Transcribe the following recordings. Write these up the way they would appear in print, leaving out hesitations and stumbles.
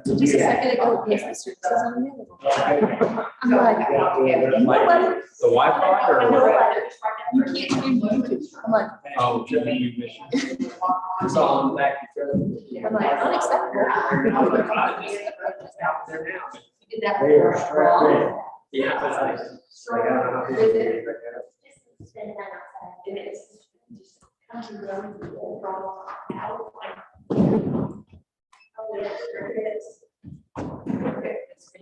Just a second ago, it was the services unavailable. I'm like, you know what? The Wi-Fi or? You can't change YouTube. I'm like, Oh, TV mission. It's all back. I'm like, unacceptable. They are strapped in. Yeah.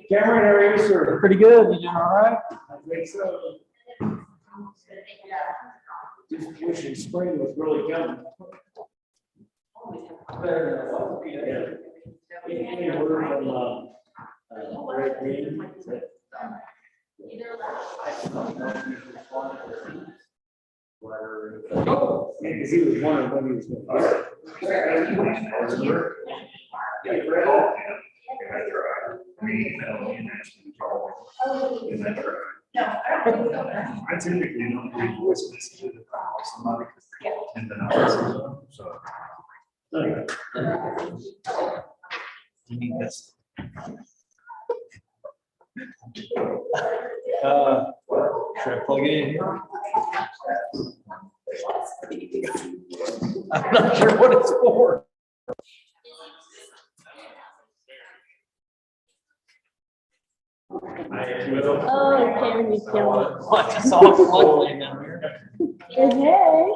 Cameron, how are you, sir? Pretty good. You doing all right? I think so. Just wishing spring was really coming. Any word from, Greg Green? Oh, because he was wondering when he was going I typically don't read voice messages if I call somebody and then I listen to them, so. You need this. Should I plug it in here? I'm not sure what it's for. oh, Karen, you killed I just saw a plug laying down here. it. Hey.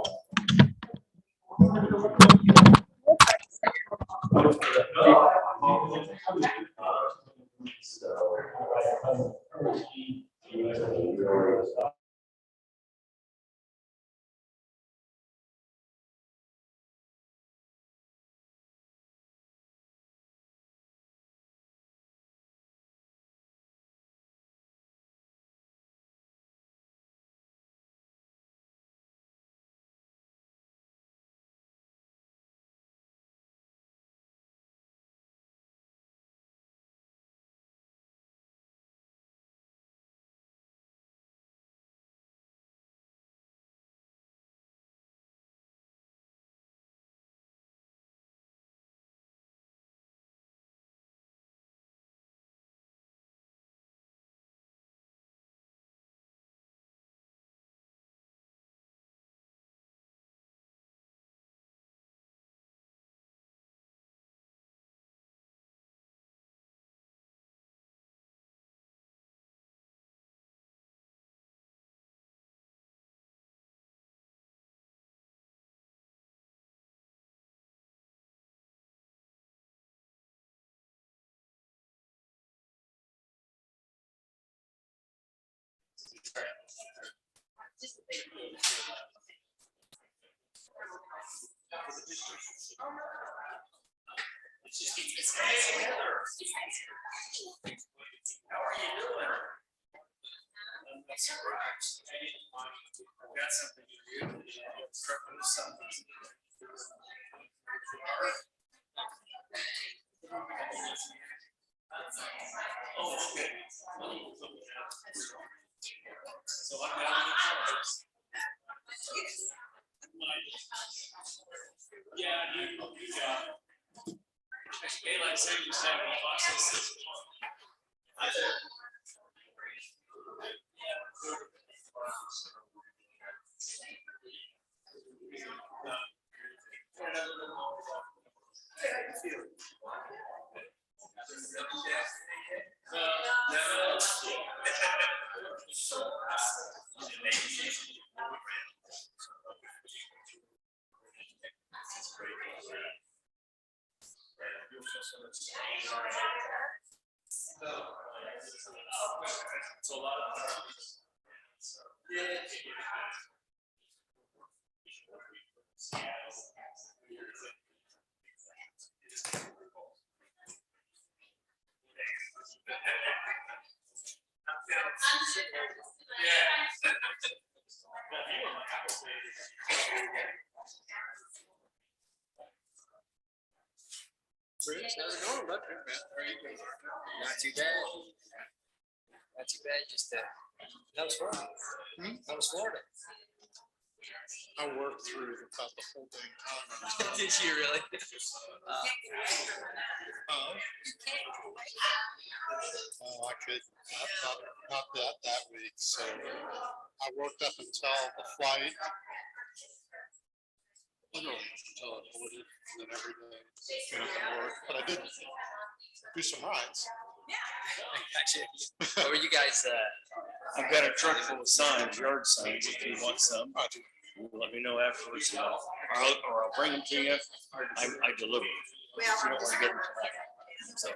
How are you doing? I'm not surprised. I've got something to do. Oh, okay. So I'm not in charge. Yeah, you got it. Daylight savings time in process. I did. It's a lot of How's it going, bud? Not too bad. Not too bad. Just that was Florida. That was Florida. I worked through about the whole dang time. Did you really? I could, not that week, so I worked up until the flight. Literally until it boarded, and then every day went up and work, but I did do some rides. Gotcha. What were you guys, I've got a truck full of signs, yard signs, if you want some. I do. Let me know afterwards, or I'll bring them to you. I deliver. If you don't want to get them tonight. So,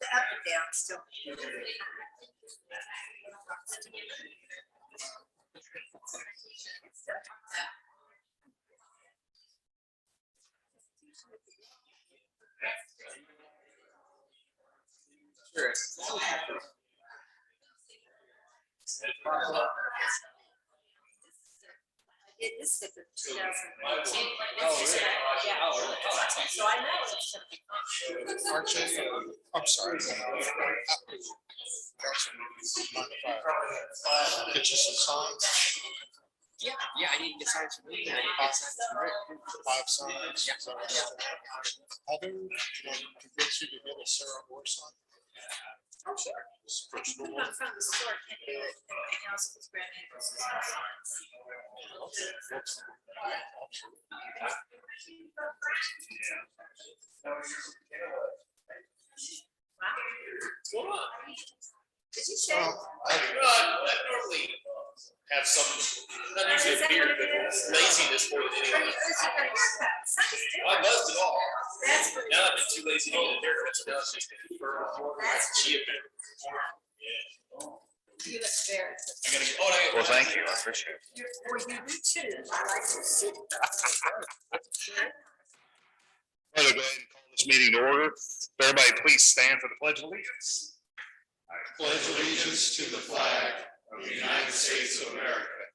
The up and down still. sure. It is set for 2019. Oh, really? Yeah. So I know it's. Aren't you? I'm sorry. Get you some signs, Yeah, I need to get signs from me. I need to get signs from Rick. 5 signs. Yeah. Heather, convince you to get a Sarah Moore sign? Oh, sure. First Put of it all, on front of the store, can't do it in my house, because grandneighbors. Wow. Did you say? I normally have some, not usually a beard, but laziness more than Are anything. you losing your haircut? Something's I different. buzzed it all. That's pretty. Now I've been too lazy to get a haircut, so now it's just That's cheap. You look very. I gotta get, oh, I gotta. Well, thank you. I appreciate it. Well, you do too. I like to see. I'm going to go ahead and call this meeting to order. Everybody, please stand for the Pledge of Allegiance. I pledge allegiance to the flag of the United States of America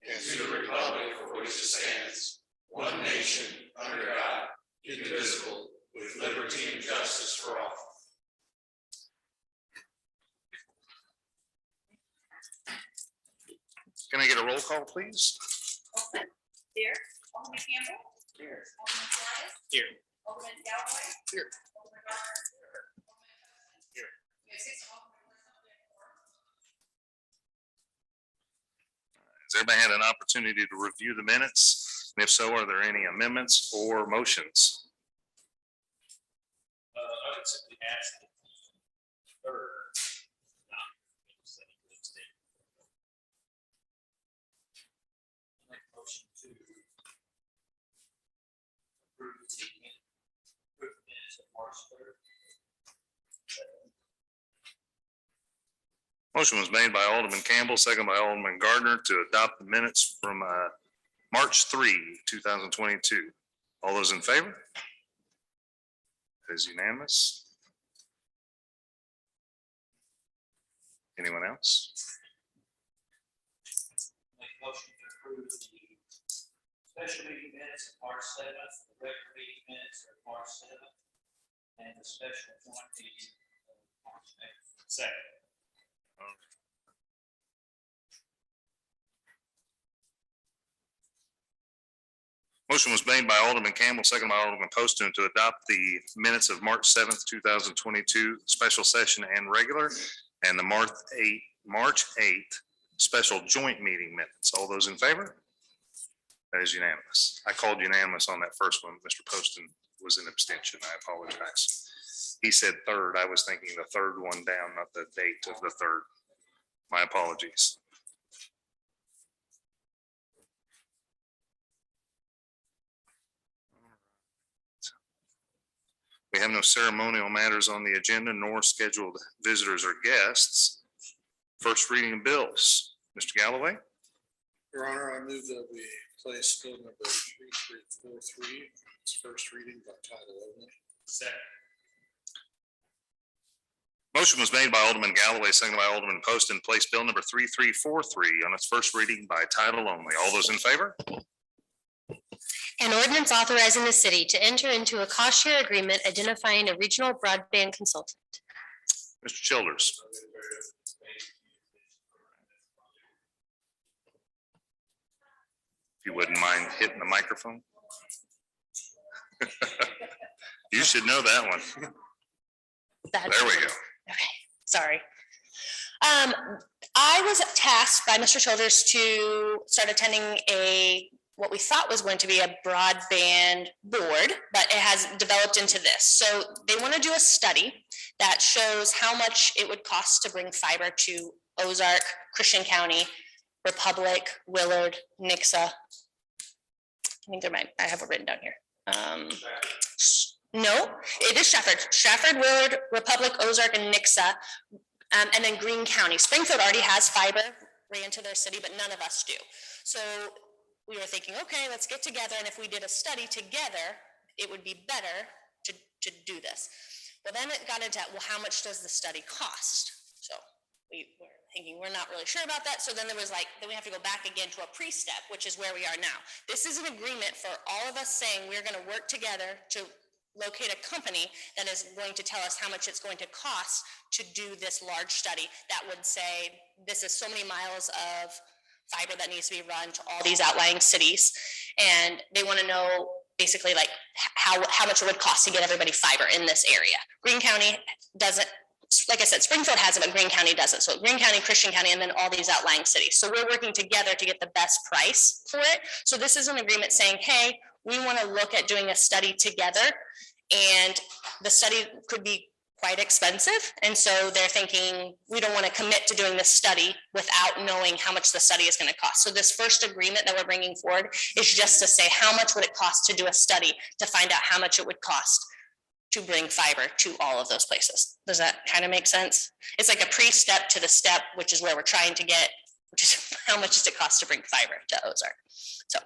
and to the republic for which it stands, one nation, under God, indivisible, with liberty and justice for all. Can I get a roll call, please? Here, Alderman Campbell. Here. Alderman Flores. Here. Alderman Galloway. Here. Alderman Gardner. Here. We have 6 Aldermen. Has everybody had an opportunity to review the minutes? And if so, are there any amendments or motions? I would simply ask that the third. Make a motion to approve the minutes of March 3rd. Motion was made by Alderman Campbell, second by Alderman Gardner to adopt the minutes from March 3, 2022. All those in favor? It is unanimous. Anyone else? Make a motion to approve the special meeting minutes of March 7th, the regular meeting minutes of March 7th, and the special joint meeting of March 8th. Second. Motion was made by Alderman Campbell, second by Alderman Poston to adopt the minutes of March 7th, 2022, special session and regular, and the March 8th special joint meeting minutes. All those in favor? That is unanimous. I called unanimous on that first one. Mr. Poston was an abstention. I apologize. He said third. I was thinking the third one down, not the date of the third. My apologies. We have no ceremonial matters on the agenda, nor scheduled visitors or guests. First reading of bills. Mr. Galloway? Your Honor, I move that we place bill number 3343, its first reading by title only. Second. Motion was made by Alderman Galloway, seconded by Alderman Poston, place bill number 3343 on its first reading by title only. All those in favor? An ordinance authorizing the city to enter into a cost share agreement identifying a regional broadband consultant. Mr. Childers. If you wouldn't mind hitting the microphone. You should know that one. There we go. Okay, sorry. I was tasked by Mr. Childers to start attending what we thought was going to be a broadband board, but it has developed into this. So they want to do a study that shows how much it would cost to bring fiber to Ozark, Christian County, Republic, Willard, Nixa. I think I have it written down here. No, it is Stafford, Willard, Republic, Ozark, and Nixa, and then Greene County. Springfield already has fiber ran to their city, but none of us do. So we were thinking, okay, let's get together, and if we did a study together, it would be better to do this. Well, then it got into, well, how much does the study cost? So we were thinking, we're not really sure about that. So then there was like, then we have to go back again to a pre-step, which is where we are now. This is an agreement for all of us saying we're going to work together to locate a company that is going to tell us how much it's going to cost to do this large study that would say, this is so many miles of fiber that needs to be run to all these outlying cities. And they want to know basically like how much it would cost to get everybody fiber in this area. Greene County doesn't, like I said, Springfield has it, but Greene County doesn't. So Greene County, Christian County, and then all these outlying cities. So we're working together to get the best price for it. So this is an agreement saying, hey, we want to look at doing a study together, and the study could be quite expensive. And so they're thinking, we don't want to commit to doing this study without knowing how much the study is going to cost. So this first agreement that we're bringing forward is just to say, how much would it cost to do a study to find out how much it would cost to bring fiber to all of those places. Does that kind of make sense? It's like a pre-step to the step, which is where we're trying to get, which is how much does it cost to bring fiber to Ozark. So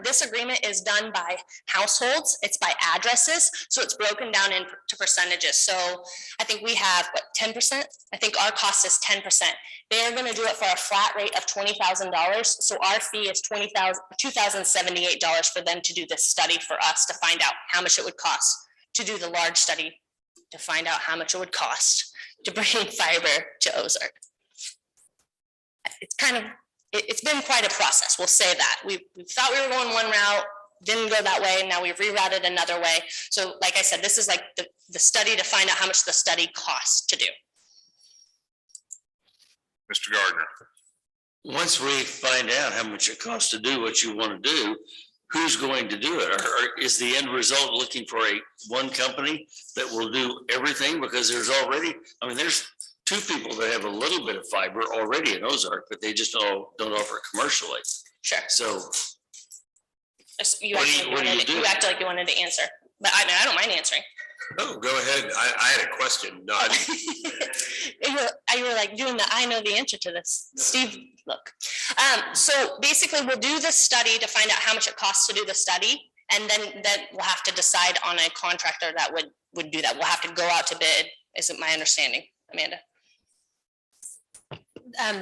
this agreement is done by households. It's by addresses. So it's broken down into percentages. So I think we have, what, 10%? I think our cost is 10%. They're going to do it for a flat rate of $20,000. So our fee is $2,078 for them to do this study for us to find out how much it would cost to do the large study, to find out how much it would cost to bring fiber to Ozark. It's kind of, it's been quite a process, we'll say that. We thought we were going one route, didn't go that way, now we've rerouted another way. So like I said, this is like the study to find out how much the study costs to do. Mr. Gardner. Once we find out how much it costs to do what you want to do, who's going to do it? Or is the end result looking for one company that will do everything? Because there's already, I mean, there's two people that have a little bit of fiber already in Ozark, but they just don't offer it commercially. Sure. So You act like you wanted to answer, but I mean, I don't mind answering. Oh, go ahead. I had a question. No, You were like doing I know the answer to this. Steve, look. So basically we'll do this study to find out how much it costs to do the study. And then we'll have to decide on a contractor that would do that. We'll have to go out to bid. Is it my understanding, Amanda?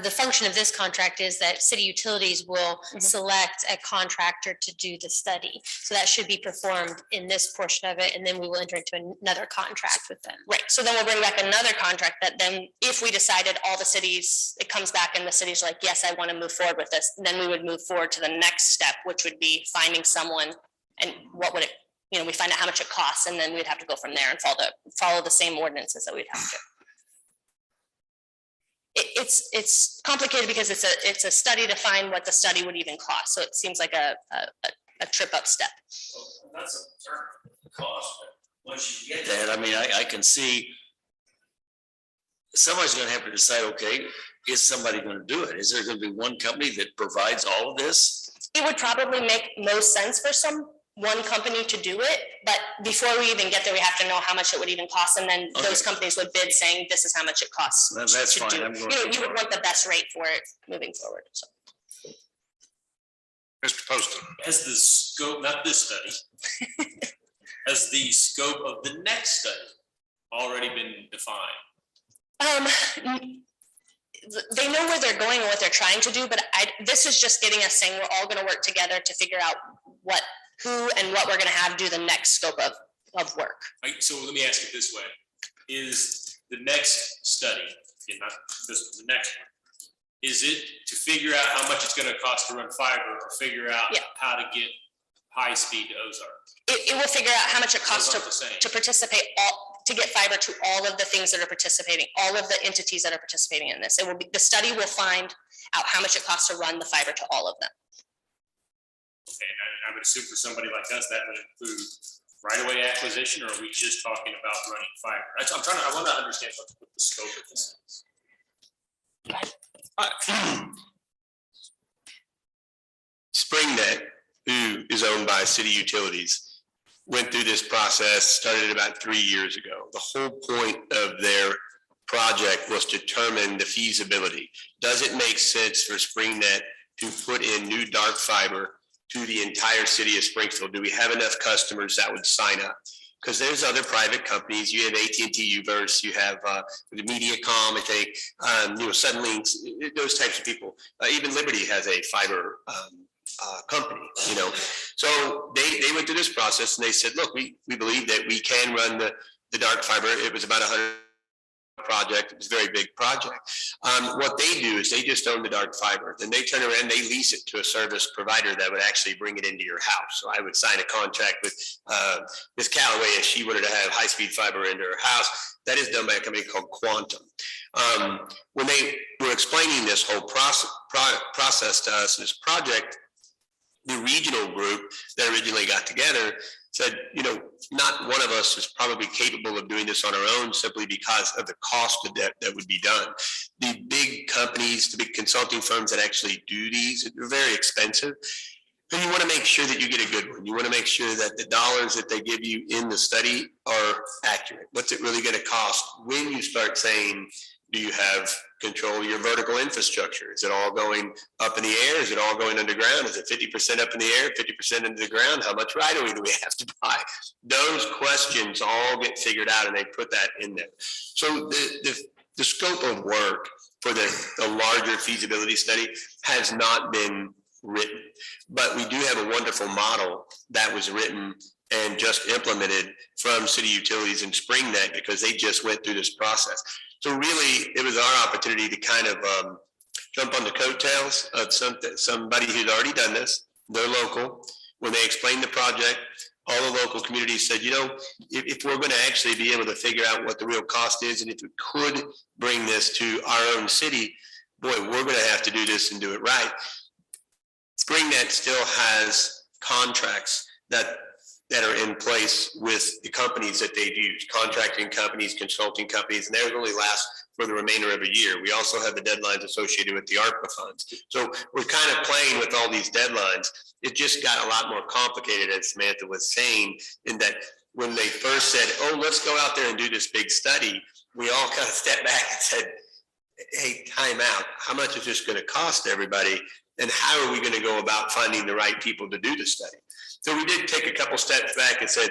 The function of this contract is that city utilities will select a contractor to do the study. So that should be performed in this portion of it, and then we will enter into another contract with them. Right, so then we'll bring back another contract that then, if we decided all the cities, it comes back and the city's like, yes, I want to move forward with this, then we would move forward to the next step, which would be finding someone, and what would it, we find out how much it costs, and then we'd have to go from there and follow the same ordinances that we'd have to. It's complicated because it's a study to find what the study would even cost. So it seems like a trip up step. Well, that's a concern, the cost, but once you get that, I mean, I can see somebody's going to have to decide, okay, is somebody going to do it? Is there going to be one company that provides all of this? It would probably make most sense for one company to do it, but before we even get there, we have to know how much it would even cost, and then those companies would bid saying this is how much it costs. That's to fine. do. You would want the best rate for it moving forward. So. Mr. Poston. Has the scope, not this study, has the scope of the next study already been defined? They know where they're going and what they're trying to do, but this is just getting us saying we're all going to work together to figure out who and what we're going to have do the next scope of work. So let me ask it this way. Is the next study, not this one, the next one, Is it to figure out how much it's gonna cost to run fiber or figure out Yeah. how to get high speed to Ozark? It will figure out how much it costs Those aren't the same. to participate, to get fiber to all of the things that are participating, all of the entities that are participating in this. It will be, the study will find out how much it costs to run the fiber to all of them. Okay, and I would assume for somebody like us, that would include right-of-way acquisition, or are we just talking about running fiber? I want to understand what the scope of this is. SpringNet, who is owned by City Utilities, went through this process, started about 3 years ago. The whole point of their project was to determine the feasibility. Does it make sense for SpringNet to put in new dark fiber to the entire city of Springfield? Do we have enough customers that would sign up? Because there's other private companies. You have AT&T, Uverse, you have the MediaCom, I think, Suddenlinks, those types of people. Even Liberty has a fiber company, So they went through this process and they said, look, we believe that we can run the dark fiber. It was about 100 project. It was a very big project. What they do is they just own the dark fiber. Then they turn around, they lease it to a service provider that would actually bring it into your house. So I would sign a contract with Ms. Callaway if she wanted to have high-speed fiber into her house. That is done by a company called Quantum. When they were explaining this whole process to us, this project, the regional group that originally got together said, not one of us is probably capable of doing this on our own simply because of the cost of that would be done. The big companies, the big consulting firms that actually do these, they're very expensive. And you want to make sure that you get a good one. You want to make sure that the dollars that they give you in the study are accurate. What's it really going to cost when you start saying, do you have control of your vertical infrastructure? Is it all going up in the air? Is it all going underground? Is it 50% up in the air, 50% into the ground? How much right-of-way do we have to buy? Those questions all get figured out and they put that in there. So the scope of work for the larger feasibility study has not been written, but we do have a wonderful model that was written and just implemented from City Utilities and SpringNet because they just went through this process. So really, it was our opportunity to kind of jump on the coattails of somebody who's already done this. They're local. When they explained the project, all the local communities said, if we're going to actually be able to figure out what the real cost is, and if we could bring this to our own city, boy, we're going to have to do this and do it right. SpringNet still has contracts that are in place with the companies that they've used, contracting companies, consulting companies, and they're only last for the remainder of a year. We also have the deadlines associated with the ARPA funds. So we're kind of playing with all these deadlines. It just got a lot more complicated, as Samantha was saying, in that when they first said, oh, let's go out there and do this big study, we all kind of stepped back and said, hey, time out. How much is this going to cost everybody? And how are we going to go about finding the right people to do the study? So we did take a couple steps back and said,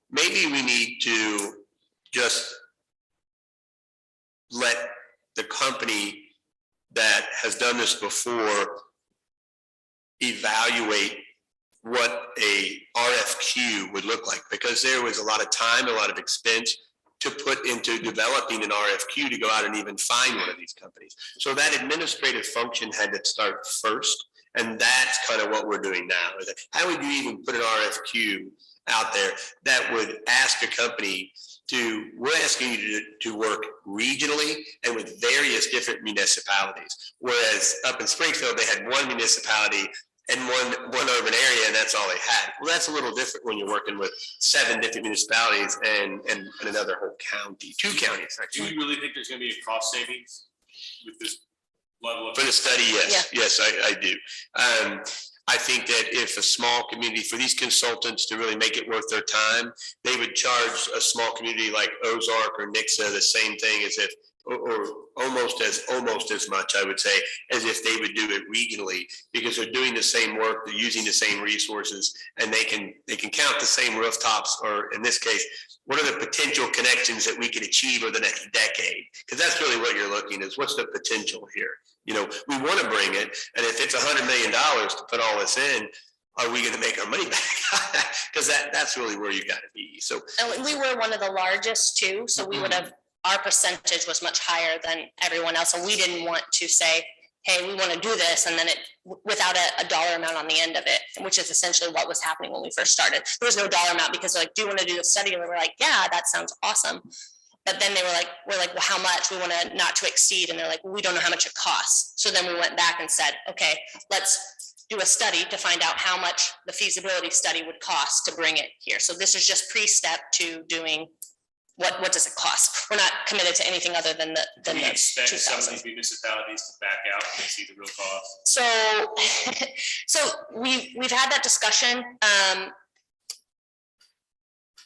maybe we need to just let the company that has done this before evaluate what a RFQ would look like, because there was a lot of time, a lot of expense to put into developing an RFQ to go out and even find one of these companies. So that administrative function had to start first. And that's kind of what we're doing now. How would you even put an RFQ out there that would ask a company we're asking you to work regionally and with various different municipalities. Whereas up in Springfield, they had one municipality and one urban area, and that's all they had. Well, that's a little different when you're working with 7 different municipalities and another whole county, 2 counties, actually. Do you really think there's going to be a cost savings with this level of? For the study, yes. Yeah. Yes, I do. I think that if a small community, for these consultants to really make it worth their time, they would charge a small community like Ozark or Nixa the same thing as if, or almost as much, I would say, as if they would do it regionally, because they're doing the same work, they're using the same resources, and they can count the same rooftops, or in this case, what are the potential connections that we can achieve over the next decade? Because that's really what you're looking is, what's the potential here? We want to bring it, and if it's $100 million to put all this in, are we going to make our money back? Because that's really where you got to be. So, and we were one of the largest too, so we would have, our percentage was much higher than everyone else, and we didn't want to say, hey, we want to do this, and then it, without a dollar amount on the end of it, which is essentially what was happening when we first started. There was no dollar amount because they're like, do you want to do the study? And we were like, yeah, that sounds awesome. But then we're like, well, how much? We want to not to exceed. And they're like, well, we don't know how much it costs. So then we went back and said, okay, let's do a study to find out how much the feasibility study would cost to bring it here. So this is just pre-step to doing what does it cost? We're not committed to anything other than the Do we expect some of 2,000. these municipalities to back out when they see the real cost? So we've had that discussion.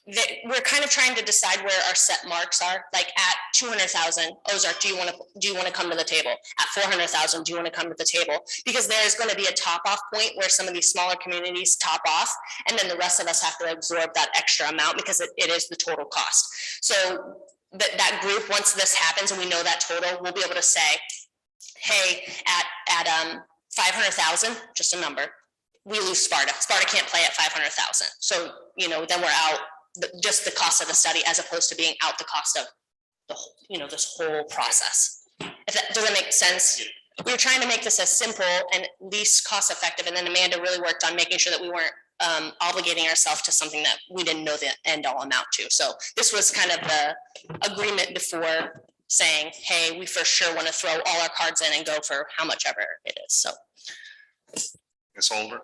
That we're kind of trying to decide where our set marks are. Like at 200,000, Ozark, do you want to come to the table? At 400,000, do you want to come to the table? Because there's going to be a top off point where some of these smaller communities top off, and then the rest of us have to absorb that extra amount because it is the total cost. So that group, once this happens and we know that total, we'll be able to say, hey, at 500,000, just a number, we lose Sparta. Sparta can't play at 500,000. So, then we're out just the cost of the study as opposed to being out the cost of the, this whole process. If that doesn't make sense, we were trying to make this as simple and least cost effective. And then Amanda really worked on making sure that we weren't obligating ourselves to something that we didn't know the end all amount to. So this was kind of the agreement before saying, hey, we for sure want to throw all our cards in and go for how much ever it is. So. Ms. Holder?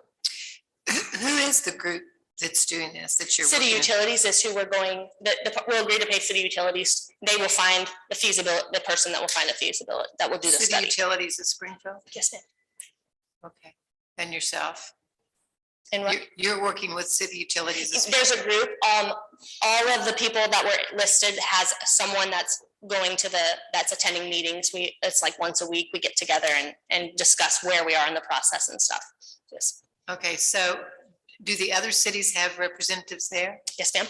Who is the group that's doing this, that you're City working with? Utilities is who we're going, we'll agree to pay City Utilities. They will find the feasibility, the person that will find the feasibility, that will do the City study. Utilities of Springfield? Yes, ma'am. Okay. And yourself? And what? You're working with City Utilities of There's a group, all of the people that were listed has someone that's going to that's attending meetings. It's like once a week, we get together and discuss where we are in the process and stuff. Yes. Okay, so do the other cities have representatives there? Yes, ma'am.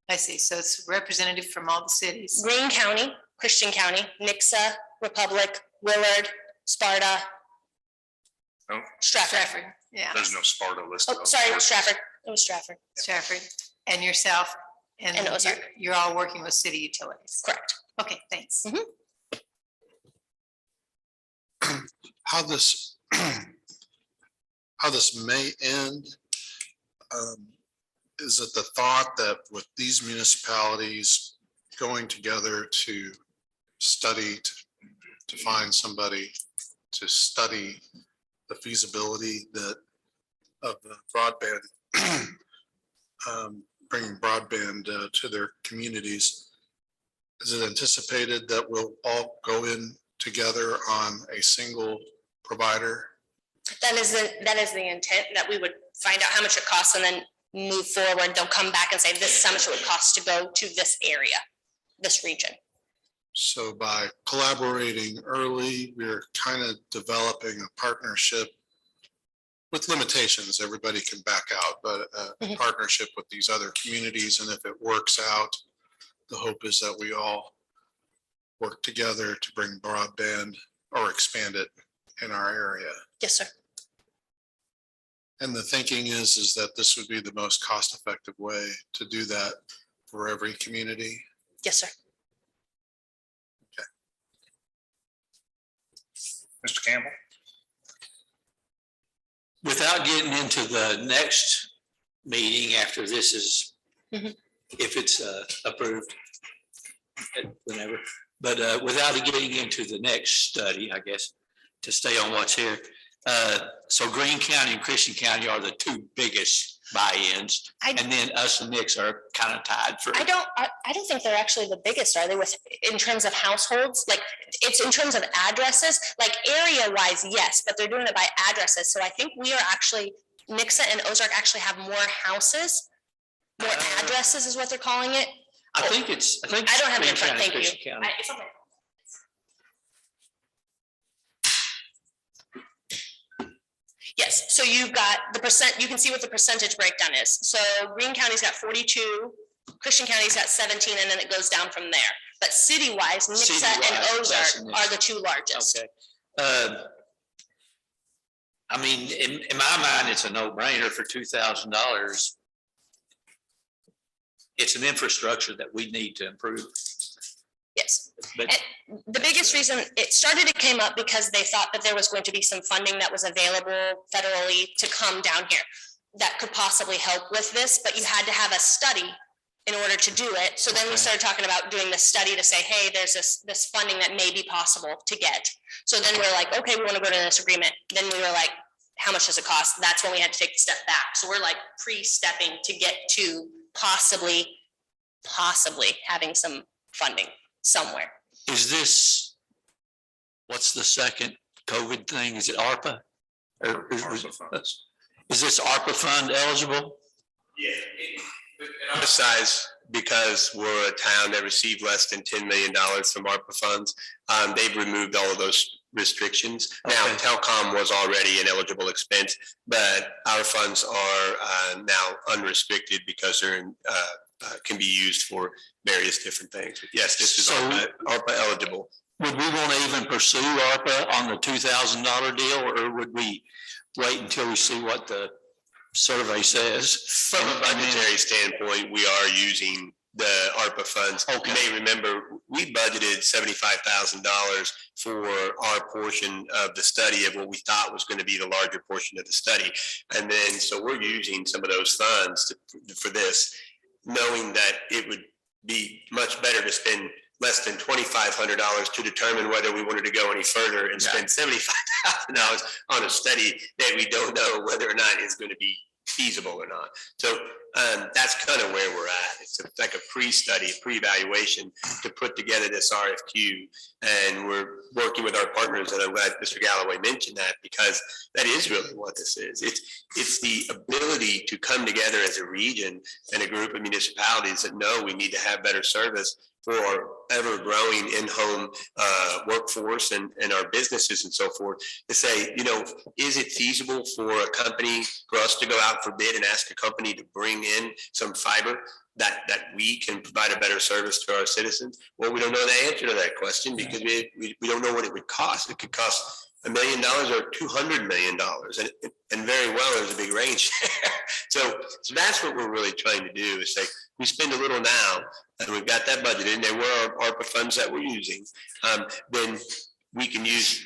I see. So it's representative from all the cities. Greene County, Christian County, Nixa, Republic, Willard, Sparta. No. Stratford. Yeah. There's no Sparta listed. Oh, sorry, Stratford. It was Stratford. Stratford. And yourself? And Ozark. You're all working with City Utilities? Correct. Okay, thanks. How this may end, is it the thought that with these municipalities going together to study, to find somebody to study the feasibility of the broadband, bringing broadband to their communities, is it anticipated that we'll all go in together on a single provider? That is the intent, that we would find out how much it costs and then move forward. They'll come back and say, this is how much it would cost to go to this area, this region. So by collaborating early, we're kind of developing a partnership with limitations. Everybody can back out, but a partnership with these other communities. And if it works out, the hope is that we all work together to bring broadband or expand it in our area. Yes, sir. And the thinking is that this would be the most cost-effective way to do that for every community. Yes, sir. Mr. Campbell? Without getting into the next meeting after this is, if it's approved, whenever, but without getting into the next study, I guess, to stay on what's here. So Greene County and Christian County are the two biggest buy-ins, and then us and Nix are kind of tied for. I don't think they're actually the biggest, are they, in terms of households? Like, it's in terms of addresses, like area wise, yes, but they're doing it by addresses. So I think we are actually, Nixa and Ozark actually have more houses, more addresses is what they're calling it. I think it's I don't have it in Greene front, County, thank you. Christian County. It's on my- Yes, so you've got the percent, you can see what the percentage breakdown is. So Greene County's got 42, Christian County's got 17, and then it goes down from there. But city-wise, Nixa and Ozark are the two largest. Okay. I mean, in my mind, it's a no-brainer for $2,000. It's an infrastructure that we need to improve. Yes, But the biggest reason it started, it came up because they thought that there was going to be some funding that was available federally to come down here that could possibly help with this, but you had to have a study in order to do it. So then we started talking about doing the study to say, hey, there's this funding that may be possible to get. So then we're like, okay, we want to go to this agreement. Then we were like, how much does it cost? That's when we had to take a step back. So we're like pre-stepping to get to possibly having some funding somewhere. Is this, what's the second COVID thing? Is it ARPA? Or ARPA funds. Is this ARPA fund eligible? Yeah. Our size, because we're a town that received less than $10 million from ARPA funds, they've removed all of those restrictions. Now, telecom was already an eligible expense, but our funds are now unrestricted because they're can be used for various different things. But yes, this is ARPA eligible. Would we want to even pursue ARPA on the $2,000 deal, or would we wait until we see what the survey says? From a budgetary standpoint, we are using the ARPA funds. You may remember, we budgeted $75,000 for our portion of the study of what we thought was going to be the larger portion of the study. And then, so we're using some of those funds for this, knowing that it would be much better to spend less than $2,500 to determine whether we wanted to go any further and spend $75,000 on a study that we don't know whether or not is going to be feasible or not. So that's kind of where we're at. It's like a pre-study, pre-evaluation to put together this RFQ. And we're working with our partners, and I'm glad Mr. Galloway mentioned that, because that is really what this is. It's the ability to come together as a region and a group of municipalities that know we need to have better service for our ever-growing in-home workforce and our businesses and so forth, to say, you know, is it feasible for a company, for us to go out for bid and ask a company to bring in some fiber that we can provide a better service to our citizens? Well, we don't know the answer to that question because we don't know what it would cost. It could cost $1 million or $200 million, and very well, there's a big range there. So that's what we're really trying to do, is say, we spend a little now, and we've got that budgeted, and there were our ARPA funds that we're using, then we can use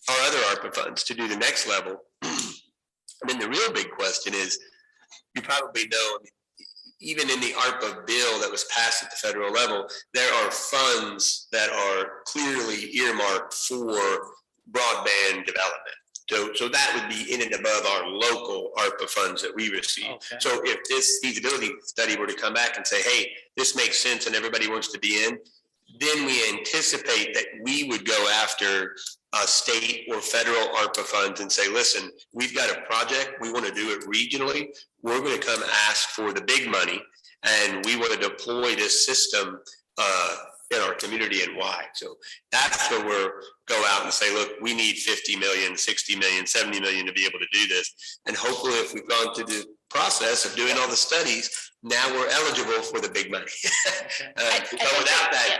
our other ARPA funds to do the next level. And then the real big question is, you probably know, I mean, even in the ARPA bill that was passed at the federal level, there are funds that are clearly earmarked for broadband development. So that would be in and above our local ARPA funds that we receive. Okay. So if this feasibility study were to come back and say, hey, this makes sense and everybody wants to be in, then we anticipate that we would go after state or federal ARPA funds and say, listen, we've got a project, we want to do it regionally, we're going to come ask for the big money, and we want to deploy this system in our community and why. So that's where we're go out and say, look, we need 50 million, 60 million, 70 million to be able to do this. And hopefully if we've gone through the process of doing all the studies, now we're eligible for the big money. But without that,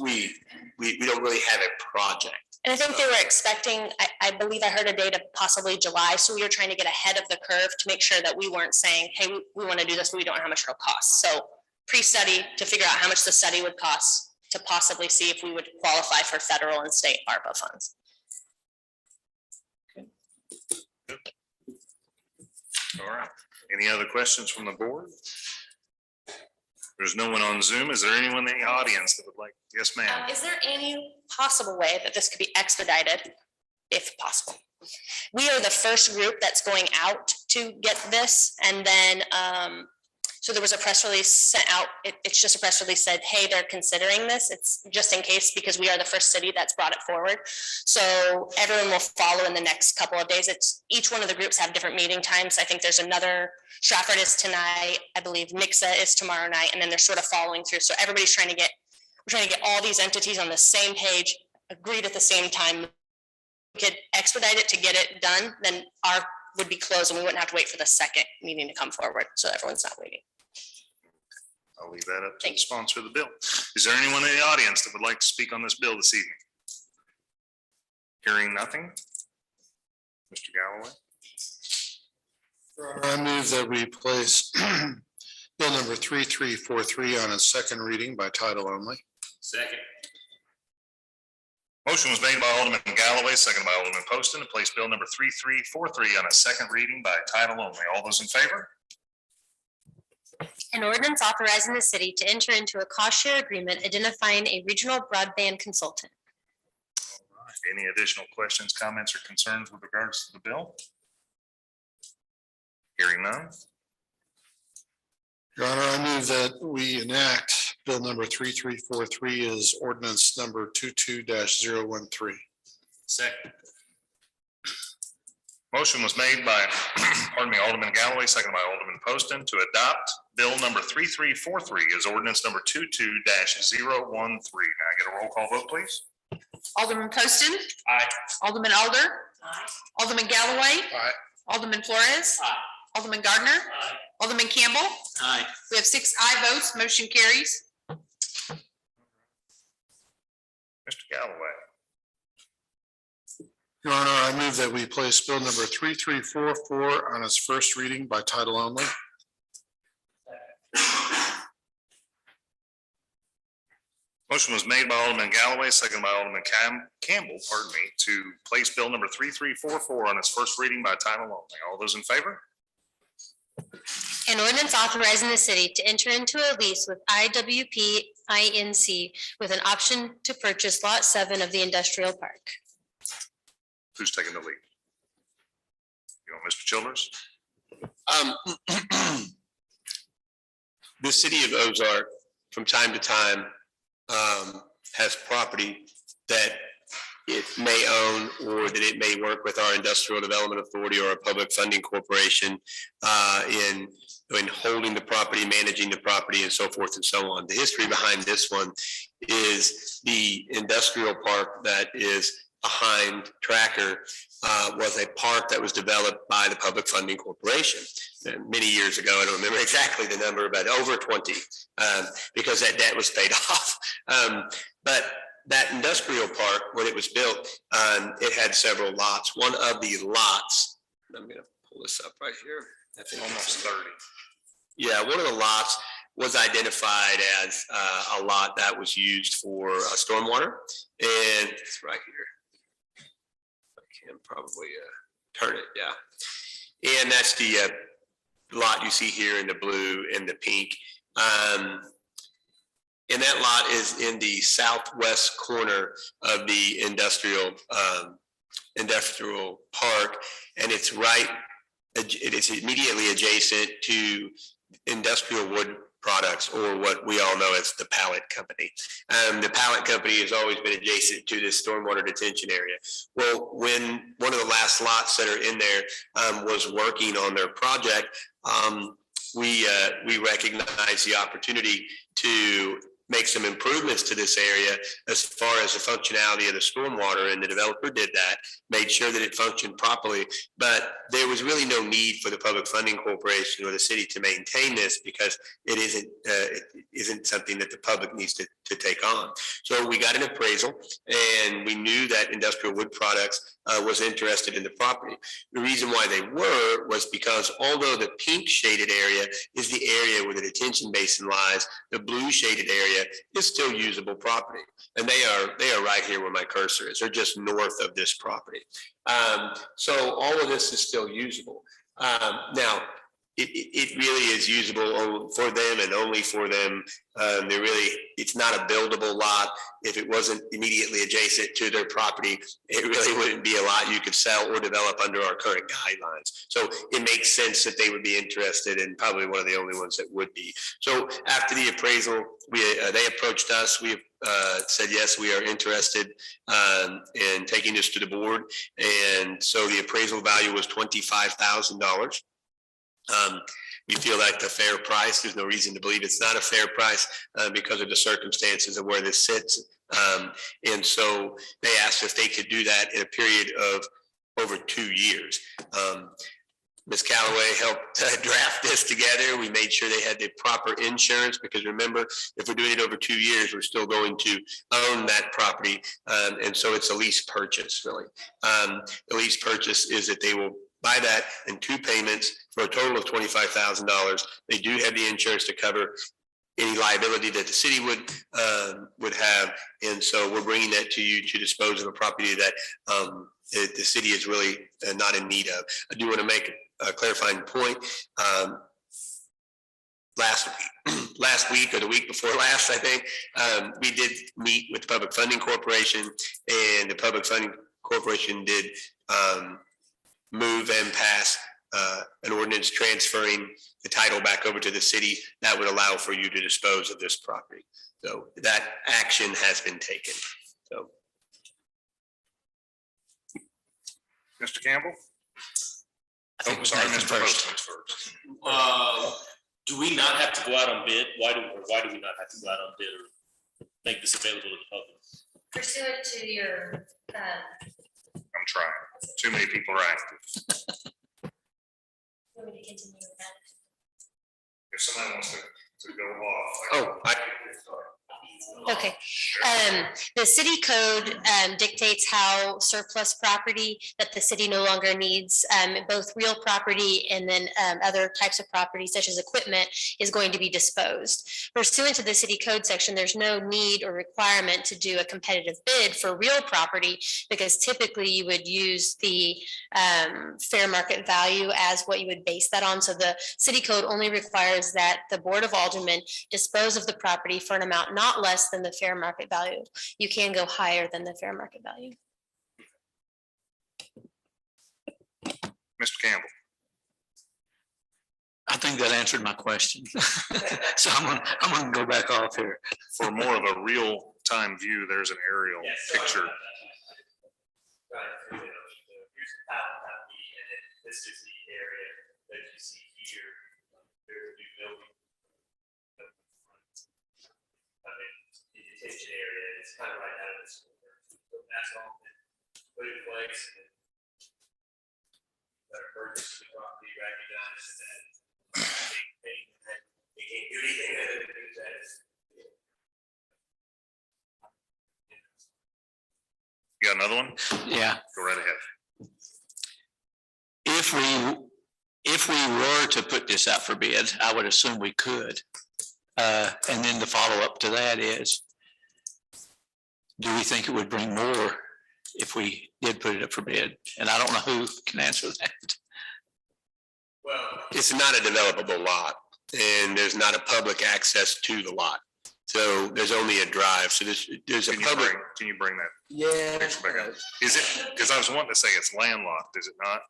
we don't really have a project. And I think they were expecting, I believe I heard a date of possibly July. So we were trying to get ahead of the curve to make sure that we weren't saying, hey, we want to do this, but we don't know how much it'll cost. So pre-study to figure out how much the study would cost, to possibly see if we would qualify for federal and state ARPA funds. All right. Any other questions from the board? There's no one on Zoom. Is there anyone in the audience that would like? Yes, ma'am. Is there any possible way that this could be expedited, if possible? We are the first group that's going out to get this, and then so there was a press release sent out. It's just a press release said, hey, they're considering this. It's just in case, because we are the first city that's brought it forward. So everyone will follow in the next couple of days. It's each one of the groups have different meeting times. I think there's another, Stratford is tonight, I believe Nixa is tomorrow night, and then they're sort of following through. So everybody's trying to get, we're trying to get all these entities on the same page, agreed at the same time. We could expedite it to get it done, then our would be closed and we wouldn't have to wait for the second meeting to come forward. So everyone's not waiting. I'll leave that up to the sponsor of the bill. Is there anyone in the audience that would like to speak on this bill this evening? Hearing nothing. Mr. Galloway. I move that we place bill number 3343 on its second reading by title only. Second. Motion was made by Alderman Galloway, seconded by Alderman Poston to place bill number 3343 on a second reading by title only. All those in favor? An ordinance authorizing the city to enter into a cost share agreement identifying a regional broadband consultant. All right. Any additional questions, comments, or concerns with regards to the bill? Hearing none. Your Honor, I move that we enact bill number 3343 as ordinance number 22-013. Second. Motion was made by, pardon me, Alderman Galloway, seconded by Alderman Poston to adopt bill number 3343 as ordinance number 22-013. Now get a roll call vote, please. Alderman Poston. Aye. Alderman Alder. Alderman Galloway. Aye. Alderman Flores. Alderman Gardner. Alderman Campbell. Aye. We have 6 aye votes, motion carries. Mr. Galloway. Your Honor, I move that we place bill number 3344 on its first reading by title only. Motion was made by Alderman Galloway, seconded by Alderman Campbell, pardon me, to place bill number 3344 on its first reading by title only. All those in favor? An ordinance authorizing the city to enter into a lease with IWP Inc. with an option to purchase lot 7 of the industrial park. Who's taking the lead? You know, Mr. Childers? The city of Ozark, from time to time, has property that it may own or that it may work with our industrial development authority or a public funding corporation in holding the property, managing the property, and so forth and so on. The history behind this one is the industrial park that is behind Tracker was a park that was developed by the Public Funding Corporation. And many years ago, I don't remember exactly the number, but over 20, because that debt was paid off. But that industrial park, when it was built, it had several lots. One of the lots, I'm going to pull this up right here. I think almost 30. Yeah, one of the lots was identified as a lot that was used for stormwater, and it's right here. I can probably turn it, yeah. And that's the lot you see here in the blue and the pink. And that lot is in the southwest corner of the industrial park, and it's right. It is immediately adjacent to industrial wood products, or what we all know as the pallet company. The pallet company has always been adjacent to this stormwater detention area. Well, when one of the last lots that are in there was working on their project, we recognized the opportunity to make some improvements to this area as far as the functionality of the stormwater, and the developer did that, made sure that it functioned properly. But there was really no need for the Public Funding Corporation or the city to maintain this, because it isn't something that the public needs to take on. So we got an appraisal, and we knew that Industrial Wood Products was interested in the property. The reason why they were was because although the pink shaded area is the area where the detention basin lies, the blue shaded area is still usable property. And they are right here where my cursor is. They're just north of this property. So all of this is still usable. Now, it really is usable for them and only for them. It's not a buildable lot. If it wasn't immediately adjacent to their property, it really wouldn't be a lot you could sell or develop under our current guidelines. So it makes sense that they would be interested, and probably one of the only ones that would be. So after the appraisal, they approached us. We said, yes, we are interested in taking this to the board. And so the appraisal value was $25,000. We feel like the fair price. There's no reason to believe it's not a fair price because of the circumstances of where this sits. And so they asked if they could do that in a period of over 2 years. Ms. Callaway helped draft this together. We made sure they had the proper insurance, because remember, if we're doing it over 2 years, we're still going to own that property. And so it's a lease purchase, really. The lease purchase is that they will buy that in 2 payments for a total of $25,000. They do have the insurance to cover any liability that the city would have. And so we're bringing that to you to dispose of a property that the city is really not in need of. I do want to make a clarifying point. Last week or the week before last, I think, we did meet with the Public Funding Corporation, and the Public Funding Corporation did move and pass an ordinance transferring the title back over to the city that would allow for you to dispose of this property. So that action has been taken. So, Mr. Campbell? think Oh, sorry, Nathan Mr. first. Postman's first. Do we not have to go out on bid? Why do we not have to go out on bid or make this available to the public? Pursuant to your, I'm trying. Too many people are active. want me to continue with that? If somebody wants to go off. oh, Okay, the city code dictates how surplus property that the city no longer needs, both real property and then other types of property such as equipment is going to be disposed. Pursuant to the city code section, there's no need or requirement to do a competitive bid for real property because typically you would use the fair market value as what you would base that on. So the city code only requires that the Board of Aldermen dispose of the property for an amount not less than the fair market value. You can go higher than the fair market value. Mr. Campbell? I think that answered my question. So I'm gonna go back off here. For more of a real-time view, there's an aerial picture. Right, here's the pallet company, and then this is the area that you see here. There's a new building. I mean, the detention area is kind of right out of this. That's all been put in place. And better purchase the property, recognize that they can't do anything other than do that. You got another one? Yeah. Go right ahead. If we were to put this out for bid, I would assume we could. And then the follow-up to that is, do we think it would bring more if we did put it up for bid? And I don't know who can answer that. Well, it's not a developable lot, and there's not a public access to the lot. So there's only a drive. So there's a public. Can you bring that Yeah. picture back up? Is it, because I was wanting to say it's landlocked, is it not?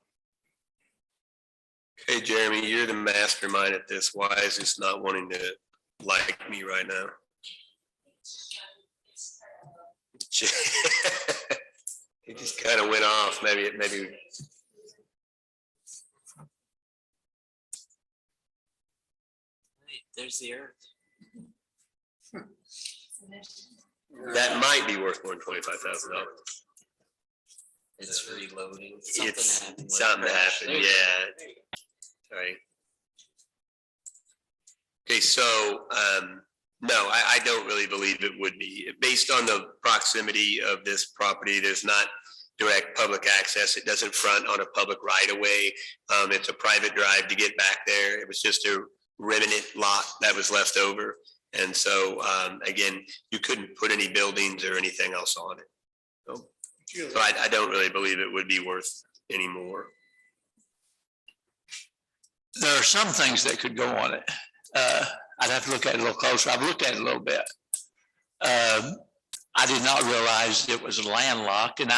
Hey, Jeremy, you're the mastermind at this. Why is this not wanting to like me right now? It just kind of went off. Maybe. there's the earth. That might be worth more than $25,000. It's reloading. It's something happened, yeah. Right. Okay, so, no, I don't really believe it would be. Based on the proximity of this property, there's not direct public access. It doesn't front on a public right of way. It's a private drive to get back there. It was just a remnant lot that was left over. And so, again, you couldn't put any buildings or anything else on it. So I don't really believe it would be worth any more. There are some things that could go on it. I'd have to look at it a little closer. I've looked at it a little bit. I did not realize it was landlocked, and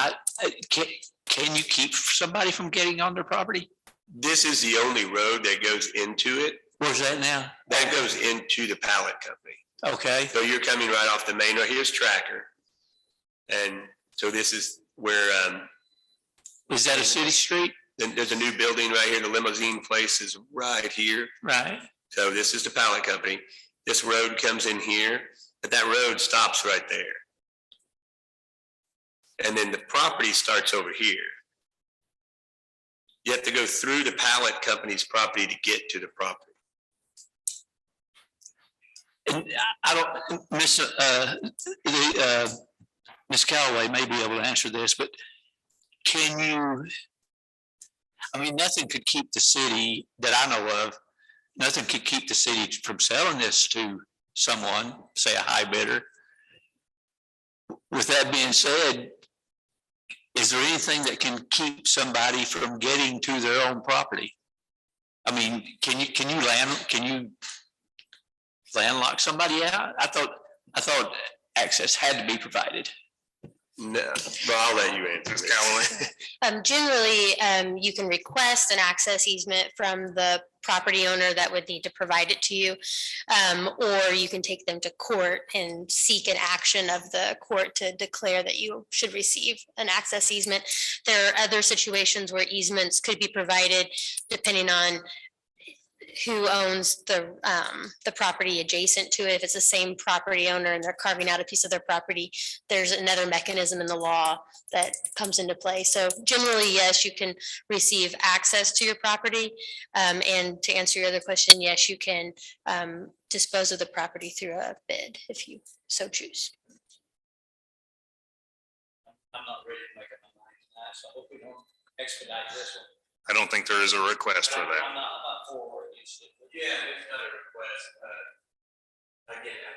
can you keep somebody from getting on their property? This is the only road that goes into it. Where's that now? That goes into the pallet company. Okay. So you're coming right off the main road. Here's Tracker. And so this is where, is that a city street? then there's a new building right here. The limousine place is right here. Right. So this is the pallet company. This road comes in here, but that road stops right there. And then the property starts over here. You have to go through the pallet company's property to get to the property. And I don't, Ms. Callaway may be able to answer this, but can you, I mean, nothing could keep the city that I know of, nothing could keep the city from selling this to someone, say a high bidder. With that being said, is there anything that can keep somebody from getting to their own property? I mean, can you landlock somebody out? I thought access had to be provided. No, well, I'll let you answer. Ms. Callaway? Generally, you can request an access easement from the property owner that would need to provide it to you. Or you can take them to court and seek an action of the court to declare that you should receive an access easement. There are other situations where easements could be provided depending on who owns the property adjacent to it. If it's the same property owner and they're carving out a piece of their property, there's another mechanism in the law that comes into play. So generally, yes, you can receive access to your property. And to answer your other question, yes, you can dispose of the property through a bid if you so choose. I'm not ready to make up my mind tonight, so I hope we don't expedite this one. I don't think there is a request for that. I'm not for or against it. Yeah, there's not a request. Again,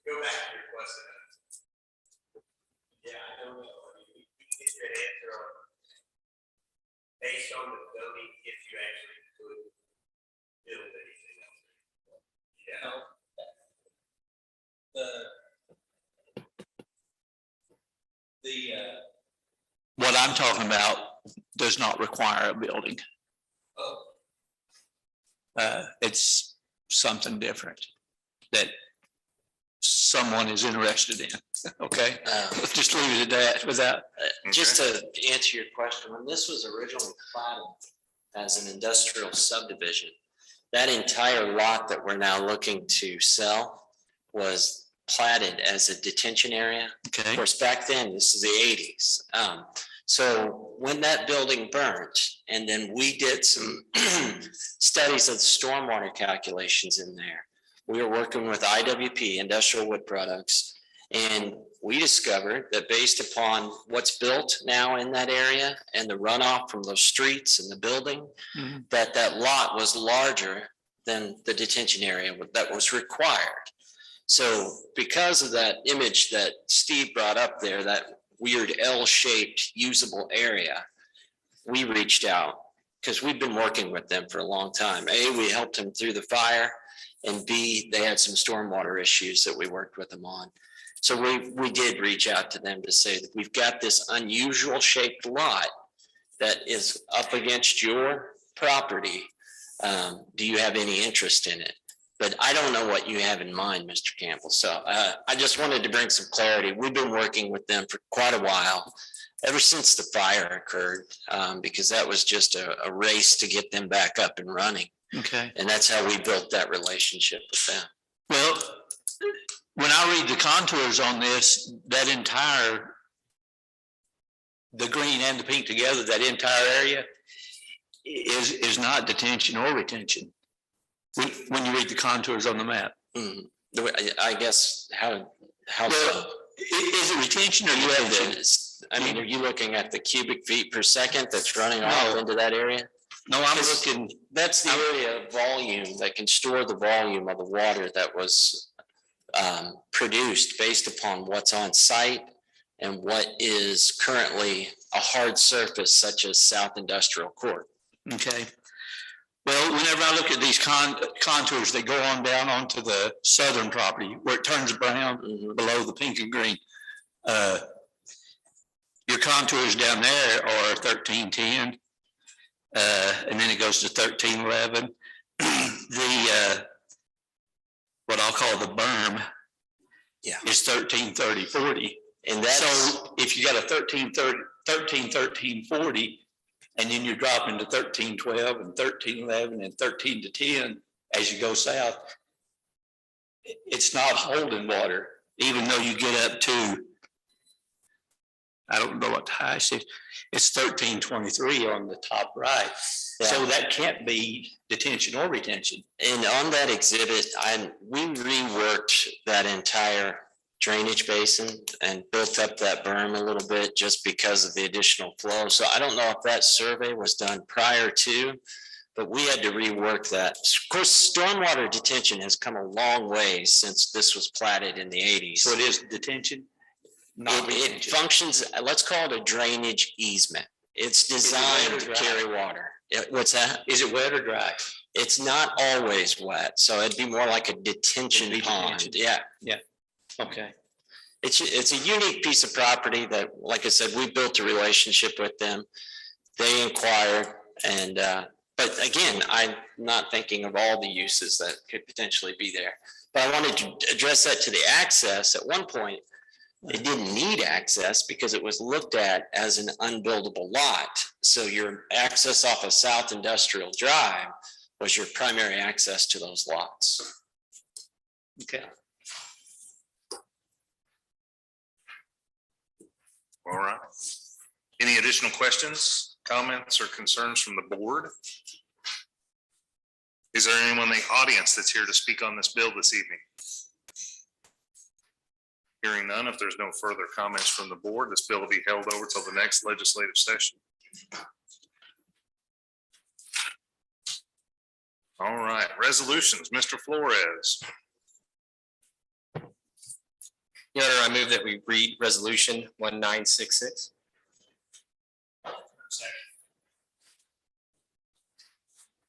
go back to your question. Yeah, I don't know. I mean, we can get you an answer on based on the zoning if you actually could build anything else. Yeah. What I'm talking about does not require a building. It's something different that someone is interested in. Okay, let's just leave it at that without. Just to answer your question, when this was originally platted as an industrial subdivision, that entire lot that we're now looking to sell was platted as a detention area. Okay. Of course, back then, this is the 80s. So when that building burnt, and then we did some studies of the stormwater calculations in there, we were working with IWP, Industrial Wood Products, and we discovered that based upon what's built now in that area and the runoff from those streets and the building, that lot was larger than the detention area that was required. So because of that image that Steve brought up there, that weird L-shaped usable area, we reached out because we've been working with them for a long time. A, we helped them through the fire, and B, they had some stormwater issues that we worked with them on. So we did reach out to them to say that we've got this unusual shaped lot that is up against your property. Do you have any interest in it? But I don't know what you have in mind, Mr. Campbell. So I just wanted to bring some clarity. We've been working with them for quite a while, ever since the fire occurred, because that was just a race to get them back up and running. Okay. And that's how we built that relationship with them. Well, when I read the contours on this, that entire, the green and the pink together, that entire area is not detention or retention. When you read the contours on the map. I guess how well, so? Is it retention or you have the, I mean, are you looking at the cubic feet per second that's running off into that area? No, I'm looking. That's the area of volume that can store the volume of the water that was produced based upon what's on site and what is currently a hard surface such as South Industrial Court. Okay. Well, whenever I look at these contours, they go on down onto the southern property where it turns brown below the pink and green. Your contours down there are 1310, and then it goes to 1311. The what I'll call the berm, is 133040. And that's, so if you got a 131340. And then you're dropping to 1312 and 1311 and 13 to 10 as you go south. It's not holding water, even though you get up to, I don't know what the highest is. It's 1323 on the top right. Yeah. So that can't be detention or retention. And on that exhibit, we reworked that entire drainage basin and built up that berm a little bit just because of the additional flow. So I don't know if that survey was done prior to but we had to rework that. Of course, stormwater detention has come a long way since this was platted in the 80s. So it is detention? Not It retention. functions, let's call it a drainage easement. It's designed to carry water. What's that? Is it wet or dry? It's not always wet, so it'd be more like a detention It'd be pond. detention. Yeah. Okay. It's a unique piece of property that, like I said, we built a relationship with them. They inquired and, but again, I'm not thinking of all the uses that could potentially be there. But I wanted to address that to the access. At one point, it didn't need access because it was looked at as an unbuildable lot. So your access off of South Industrial Drive was your primary access to those lots. Okay. All right. Any additional questions, comments, or concerns from the board? Is there anyone in the audience that's here to speak on this bill this evening? Hearing none, if there's no further comments from the board, this bill will be held over till the next legislative session. All right, resolutions, Mr. Flores. Your Honor, I move that we read resolution 1966.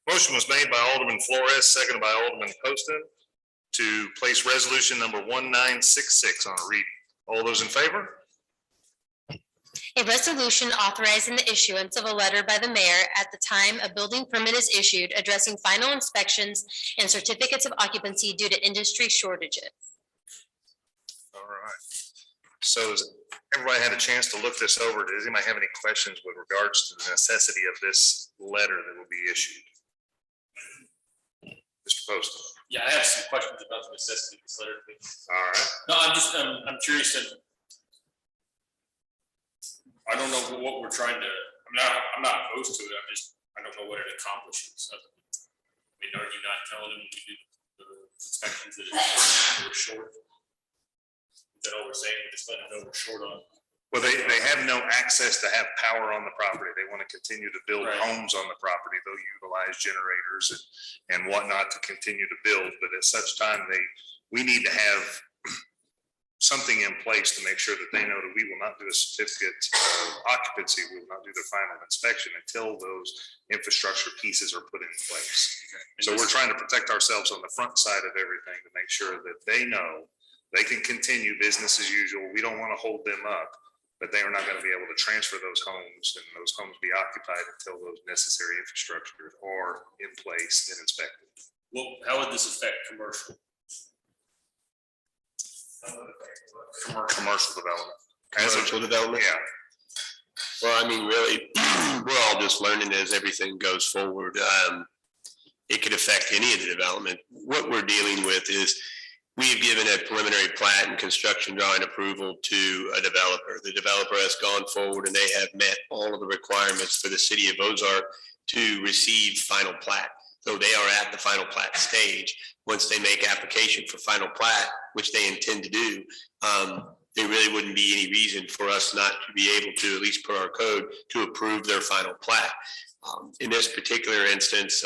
Motion was made by Alderman Flores, seconded by Alderman Poston to place resolution number 1966 on a reading. All those in favor? A resolution authorizing the issuance of a letter by the mayor at the time a building permit is issued addressing final inspections and certificates of occupancy due to industry shortages. All right. So has everybody had a chance to look this over? Does anybody have any questions with regards to the necessity of this letter that will be issued? Mr. Poston. Yeah, I have some questions about the necessity of this letter. All right. No, I'm curious that. I don't know what we're trying to, I'm not opposed to it, I don't know what it accomplishes. I mean, are you not telling them to do the inspections that we're short? Is that all we're saying? Just letting them know we're short on? Well, they have no access to have power on the property. They want to continue to build Right. homes on the property. They'll utilize generators and whatnot to continue to build, but at such time, we need to have something in place to make sure that they know that we will not do a certificate of occupancy. We will not do the final inspection until those infrastructure pieces are put in place. So we're trying to protect ourselves on the front side of everything to make sure that they know they can continue business as usual. We don't want to hold them up, but they are not going to be able to transfer those homes and those homes be occupied until those necessary infrastructure are in place and inspected. Well, how would this affect commercial? Commercial development. Commercial development? Yeah. Well, I mean, really, we're all just learning as everything goes forward. It could affect any of the development. What we're dealing with is we've given a preliminary plat and construction drawing approval to a developer. The developer has gone forward and they have met all of the requirements for the city of Ozark to receive final plat. So they are at the final plat stage. Once they make application for final plat, which they intend to do, there really wouldn't be any reason for us not to be able to, at least per our code, to approve their final plat. In this particular instance,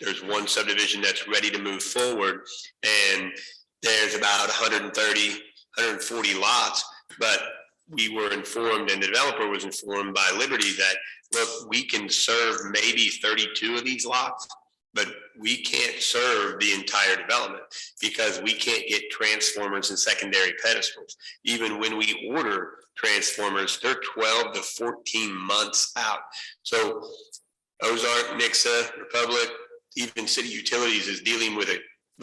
there's one subdivision that's ready to move forward, and there's about 130, 140 lots, but we were informed, and the developer was informed by Liberty that, look, we can serve maybe 32 of these lots, but we can't serve the entire development because we can't get transformers and secondary pedestals. Even when we order transformers, they're 12 to 14 months out. So Ozark, Nixa, Republic, even City Utilities is dealing with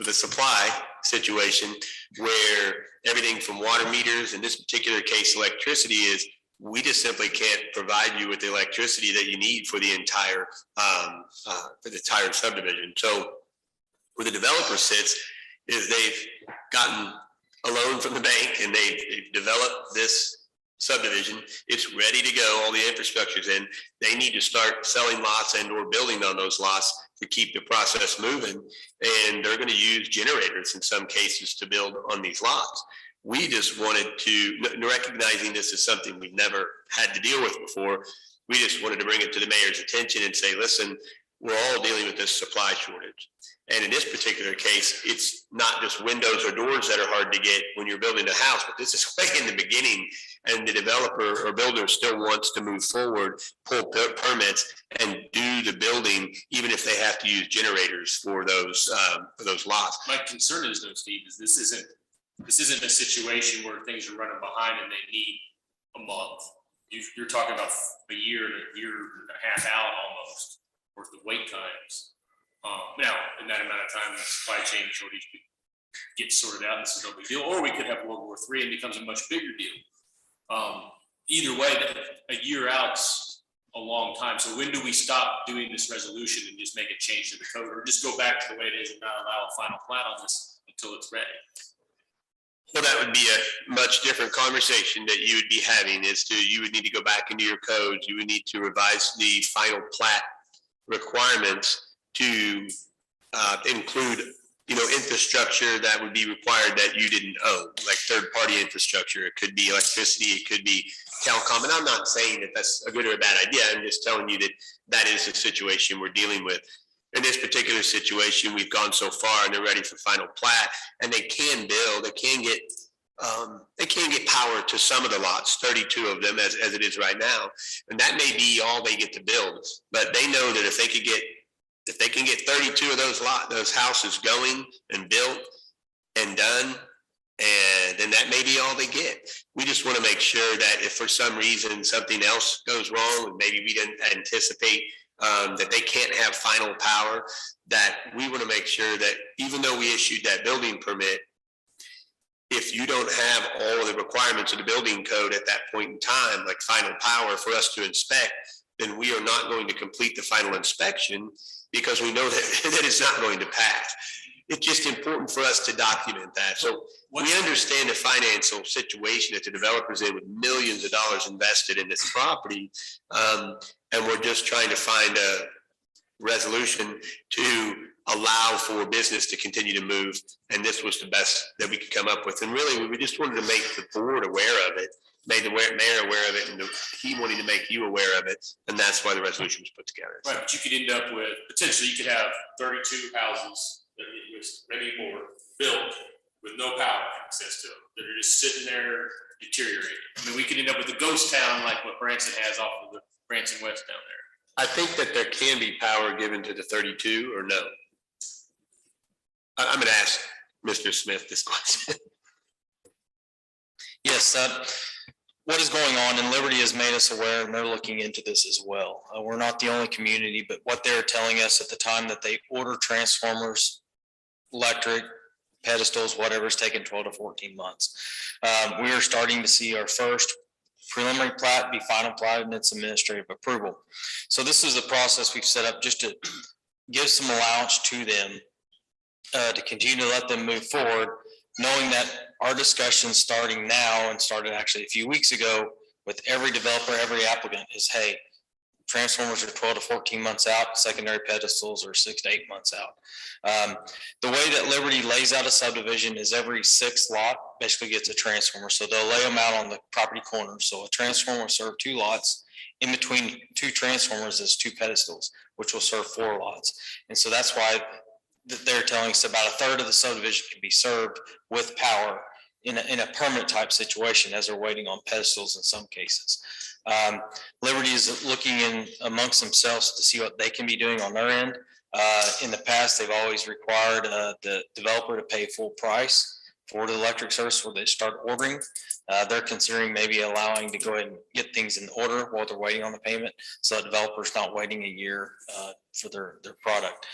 a supply situation where everything from water meters, in this particular case, electricity, is we just simply can't provide you with the electricity that you need for the entire subdivision. So where the developer sits is they've gotten a loan from the bank and they've developed this subdivision. It's ready to go. All the infrastructure's in. They need to start selling lots and or building on those lots to keep the process moving. And they're going to use generators in some cases to build on these lots. We just wanted to, recognizing this is something we've never had to deal with before, we just wanted to bring it to the mayor's attention and say, listen, we're all dealing with this supply shortage. And in this particular case, it's not just windows or doors that are hard to get when you're building a house, but this is way in the beginning, and the developer or builder still wants to move forward, pull permits, and do the building, even if they have to use generators for those lots. My concern is though, Steve, is this isn't a situation where things are running behind and they need a month. You're talking about a year and a half out almost worth of wait times. Now, in that amount of time, the supply chain shortage gets sorted out, and this is no big deal. Or we could have World War III and it becomes a much bigger deal. Either way, a year out's a long time. So when do we stop doing this resolution and just make a change to the code, or just go back to the way it is and not allow a final plat on this until it's ready? Well, that would be a much different conversation that you would be having. You would need to go back into your codes. You would need to revise the final plat requirements to include, infrastructure that would be required that you didn't own, like third-party infrastructure. It could be electricity, it could be telecom. And I'm not saying that that's a good or a bad idea. I'm just telling you that that is the situation we're dealing with. In this particular situation, we've gone so far and they're ready for final plat, and they can build, they can get power to some of the lots, 32 of them as it is right now. And that may be all they get to build, but they know that if they can get 32 of those houses going and built and done, and then that may be all they get. We just want to make sure that if for some reason something else goes wrong, and maybe we didn't anticipate that they can't have final power, that we want to make sure that even though we issued that building permit, if you don't have all of the requirements of the building code at that point in time, like final power for us to inspect, then we are not going to complete the final inspection because we know that it's not going to pass. It's just important for us to document that. So we understand the financial situation that the developer's in with millions of dollars invested in this property. And we're just trying to find a resolution to allow for business to continue to move. And this was the best that we could come up with. And really, we just wanted to make the board aware of it, made the mayor aware of it, and he wanted to make you aware of it. And that's why the resolution was put together. Right, but you could end up with, potentially, you could have 32 houses that maybe more built with no power access to them, that are just sitting there deteriorating. I mean, we could end up with a ghost town like what Branson has off of the Branson West down there. I think that there can be power given to the 32 or no. I'm going to ask Mr. Smith this question. Yes, what is going on, and Liberty has made us aware, and they're looking into this as well. We're not the only community, but what they're telling us at the time that they order transformers, electric, pedestals, whatever's taken 12 to 14 months. We are starting to see our first preliminary plat be final plat and its administrative approval. So this is the process we've set up just to give some allowance to them to continue to let them move forward, knowing that our discussion starting now and started actually a few weeks ago with every developer, every applicant is, hey, transformers are 12 to 14 months out, secondary pedestals are 6 to 8 months out. The way that Liberty lays out a subdivision is every 6th lot basically gets a transformer. So they'll lay them out on the property corner. So a transformer will serve 2 lots. In between 2 transformers is 2 pedestals, which will serve 4 lots. And so that's why they're telling us about a third of the subdivision can be served with power in a permanent type situation as they're waiting on pedestals in some cases. Liberty is looking in amongst themselves to see what they can be doing on their end. In the past, they've always required the developer to pay full price for the electric service before they start ordering. They're considering maybe allowing to go ahead and get things in order while they're waiting on the payment, so the developer's not waiting a year for their product.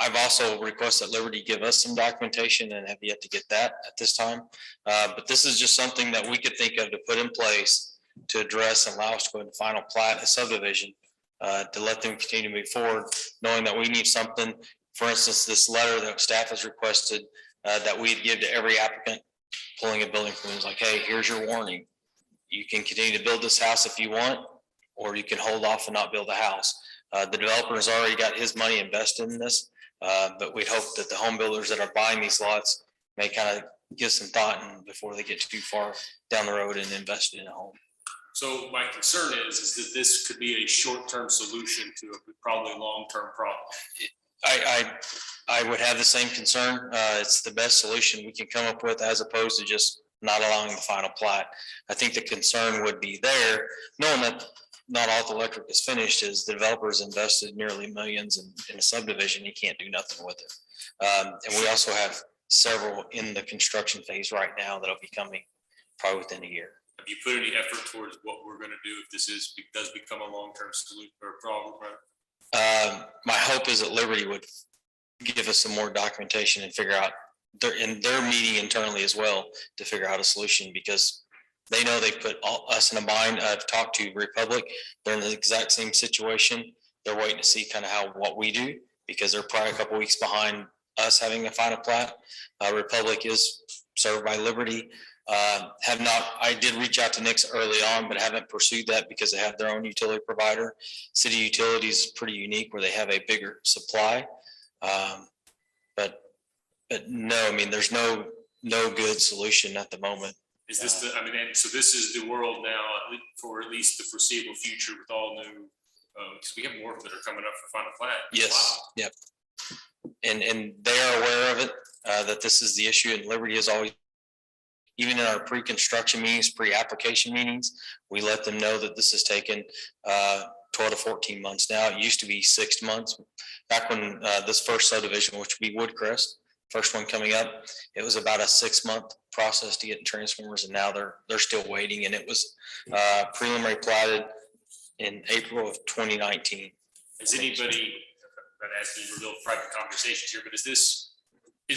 I've also requested that Liberty give us some documentation and have yet to get that at this time. But this is just something that we could think of to put in place to address and allow us to go into final plat a subdivision to let them continue to move forward, knowing that we need something. For instance, this letter that staff has requested that we'd give to every applicant pulling a building permit is like, hey, here's your warning. You can continue to build this house if you want, or you can hold off and not build a house. The developer has already got his money invested in this, but we'd hope that the home builders that are buying these lots may kind of give some thought and before they get too far down the road and invest in a home. So my concern is that this could be a short-term solution to a probably long-term problem. I would have the same concern. It's the best solution we can come up with as opposed to just not allowing the final plat. I think the concern would be there, knowing that not all the electric is finished, is the developers invested nearly millions in a subdivision. You can't do nothing with it. And we also have several in the construction phase right now that'll be coming probably within a year. Have you put any effort towards what we're gonna do if this does become a long-term solution or problem? My hope is that Liberty would give us some more documentation and figure out, they're meeting internally as well to figure out a solution, because they know they put us in a bind. I've talked to Republic. They're in the exact same situation. They're waiting to see kind of what we do, because they're probably a couple weeks behind us having a final plat. Republic is served by Liberty. I did reach out to Nix early on, but haven't pursued that because they have their own utility provider. City Utilities is pretty unique where they have a bigger supply. But no, I mean, there's no good solution at the moment. Is this and so this is the world now, for at least the foreseeable future, with all new, because we have more that are coming up for final plat. Yes. Wow. Yep. And they are aware of it, that this is the issue, and Liberty is always, even in our pre-construction meetings, pre-application meetings, we let them know that this has taken 12 to 14 months now. It used to be 6 months. Back when this first subdivision, which would be Woodcrest, first one coming up, it was about a 6-month process to get transformers, and now they're still waiting. And it was preliminary platted in April of 2019. Has anybody, I'm asking you real private conversations here, but is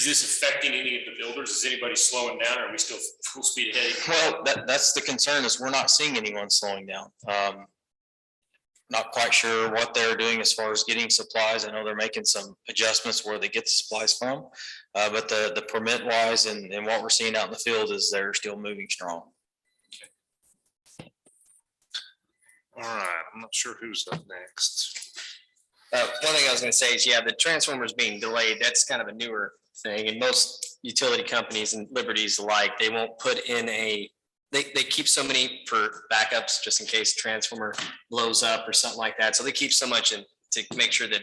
this affecting any of the builders? Is anybody slowing down, or are we still full speed ahead? Well, that's the concern, is we're not seeing anyone slowing down. Not quite sure what they're doing as far as getting supplies. I know they're making some adjustments where they get the supplies from, but the permit wise and what we're seeing out in the field is they're still moving strong. All right, I'm not sure who's up next. One thing I was gonna say is, yeah, the transformers being delayed, that's kind of a newer thing, and most utility companies and Liberties alike, they won't put in they keep so many for backups, just in case transformer blows up or something like that, so they keep so much in to make sure that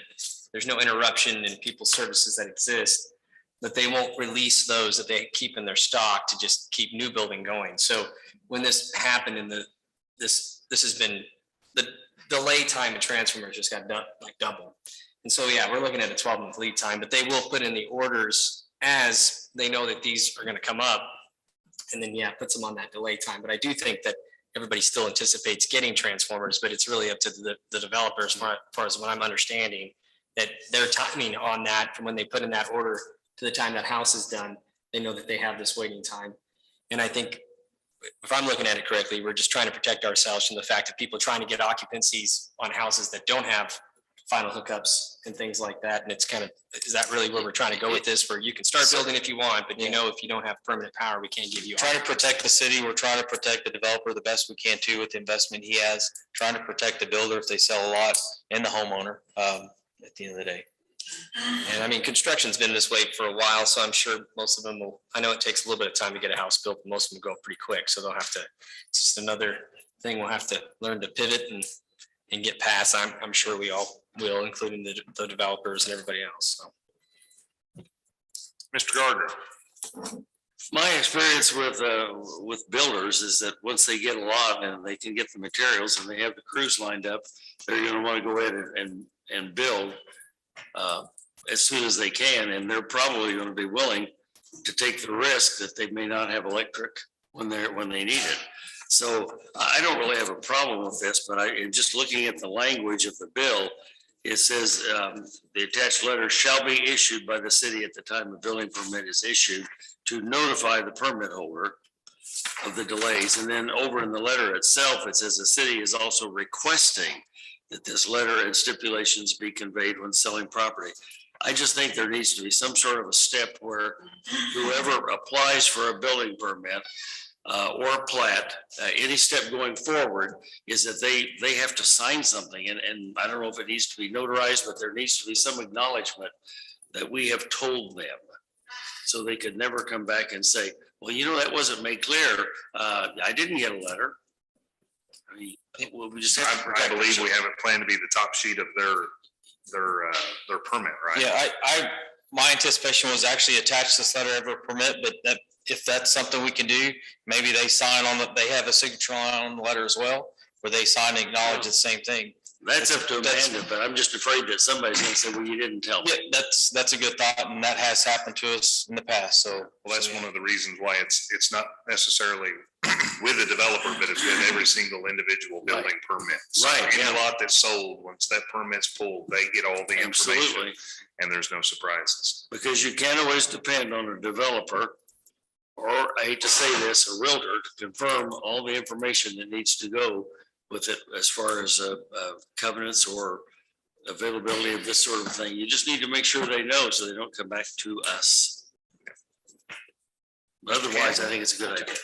there's no interruption in people's services that exist, but they won't release those that they keep in their stock to just keep new building going. So when this happened, and this has been, the delay time in transformers just got double. And so, yeah, we're looking at a 12-month lead time, but they will put in the orders as they know that these are gonna come up. And then, yeah, puts them on that delay time. But I do think that everybody still anticipates getting transformers, but it's really up to the developers, as far as what I'm understanding, that their timing on that, from when they put in that order to the time that house is done, they know that they have this waiting time. And I think, if I'm looking at it correctly, we're just trying to protect ourselves from the fact that people are trying to get occupancies on houses that don't have final hookups and things like that. And it's kind of, is that really where we're trying to go with this, where you can start building if you want, but you know, if you don't have permanent power, we can't give you. Trying to protect the city. We're trying to protect the developer the best we can too with the investment he has, trying to protect the builder if they sell a lot, and the homeowner at the end of the day. And I mean, construction's been this way for a while, so I'm sure most of them will, I know it takes a little bit of time to get a house built, but most of them go pretty quick. So they'll have to, it's just another thing we'll have to learn to pivot and get past. I'm sure we all will, including the developers and everybody else. So. Mr. Gardner. My experience with builders is that once they get a lot and they can get the materials and they have the crews lined up, they're gonna wanna go ahead and build as soon as they can, and they're probably gonna be willing to take the risk that they may not have electric when they need it. So I don't really have a problem with this, but just looking at the language of the bill, it says the attached letter shall be issued by the city at the time the building permit is issued to notify the permit holder of the delays. And then over in the letter itself, it says the city is also requesting that this letter and stipulations be conveyed when selling property. I just think there needs to be some sort of a step where whoever applies for a building permit or a plat, any step going forward is that they have to sign something. And I don't know if it needs to be notarized, but there needs to be some acknowledgement that we have told them. So they could never come back and say, well, you know, that wasn't made clear. I didn't get a letter. I mean, well, we just have to I protect believe we ourselves. have it planned to be the top sheet of their permit, right? Yeah, my anticipation was actually attach this letter of a permit, but that, if that's something we can do, maybe they sign on they have a signature on the letter as well, where they sign and acknowledge the same thing. That's up to Amanda, but I'm just afraid that somebody's gonna say, well, you didn't tell me. Yeah, that's a good thought, and that has happened to us in the past, so. Well, that's one of the reasons why it's not necessarily with the developer, but it's with every single individual building permit. So Right, any yeah. lot that's sold, once that permit's pulled, they get all the information Absolutely, and there's no surprises. because you can't always depend on a developer, or I hate to say this, a realtor to confirm all the information that needs to go with it as far as covenants or availability of this sort of thing. You just need to make sure they know so they don't come back to us. But otherwise, I think it's a good idea.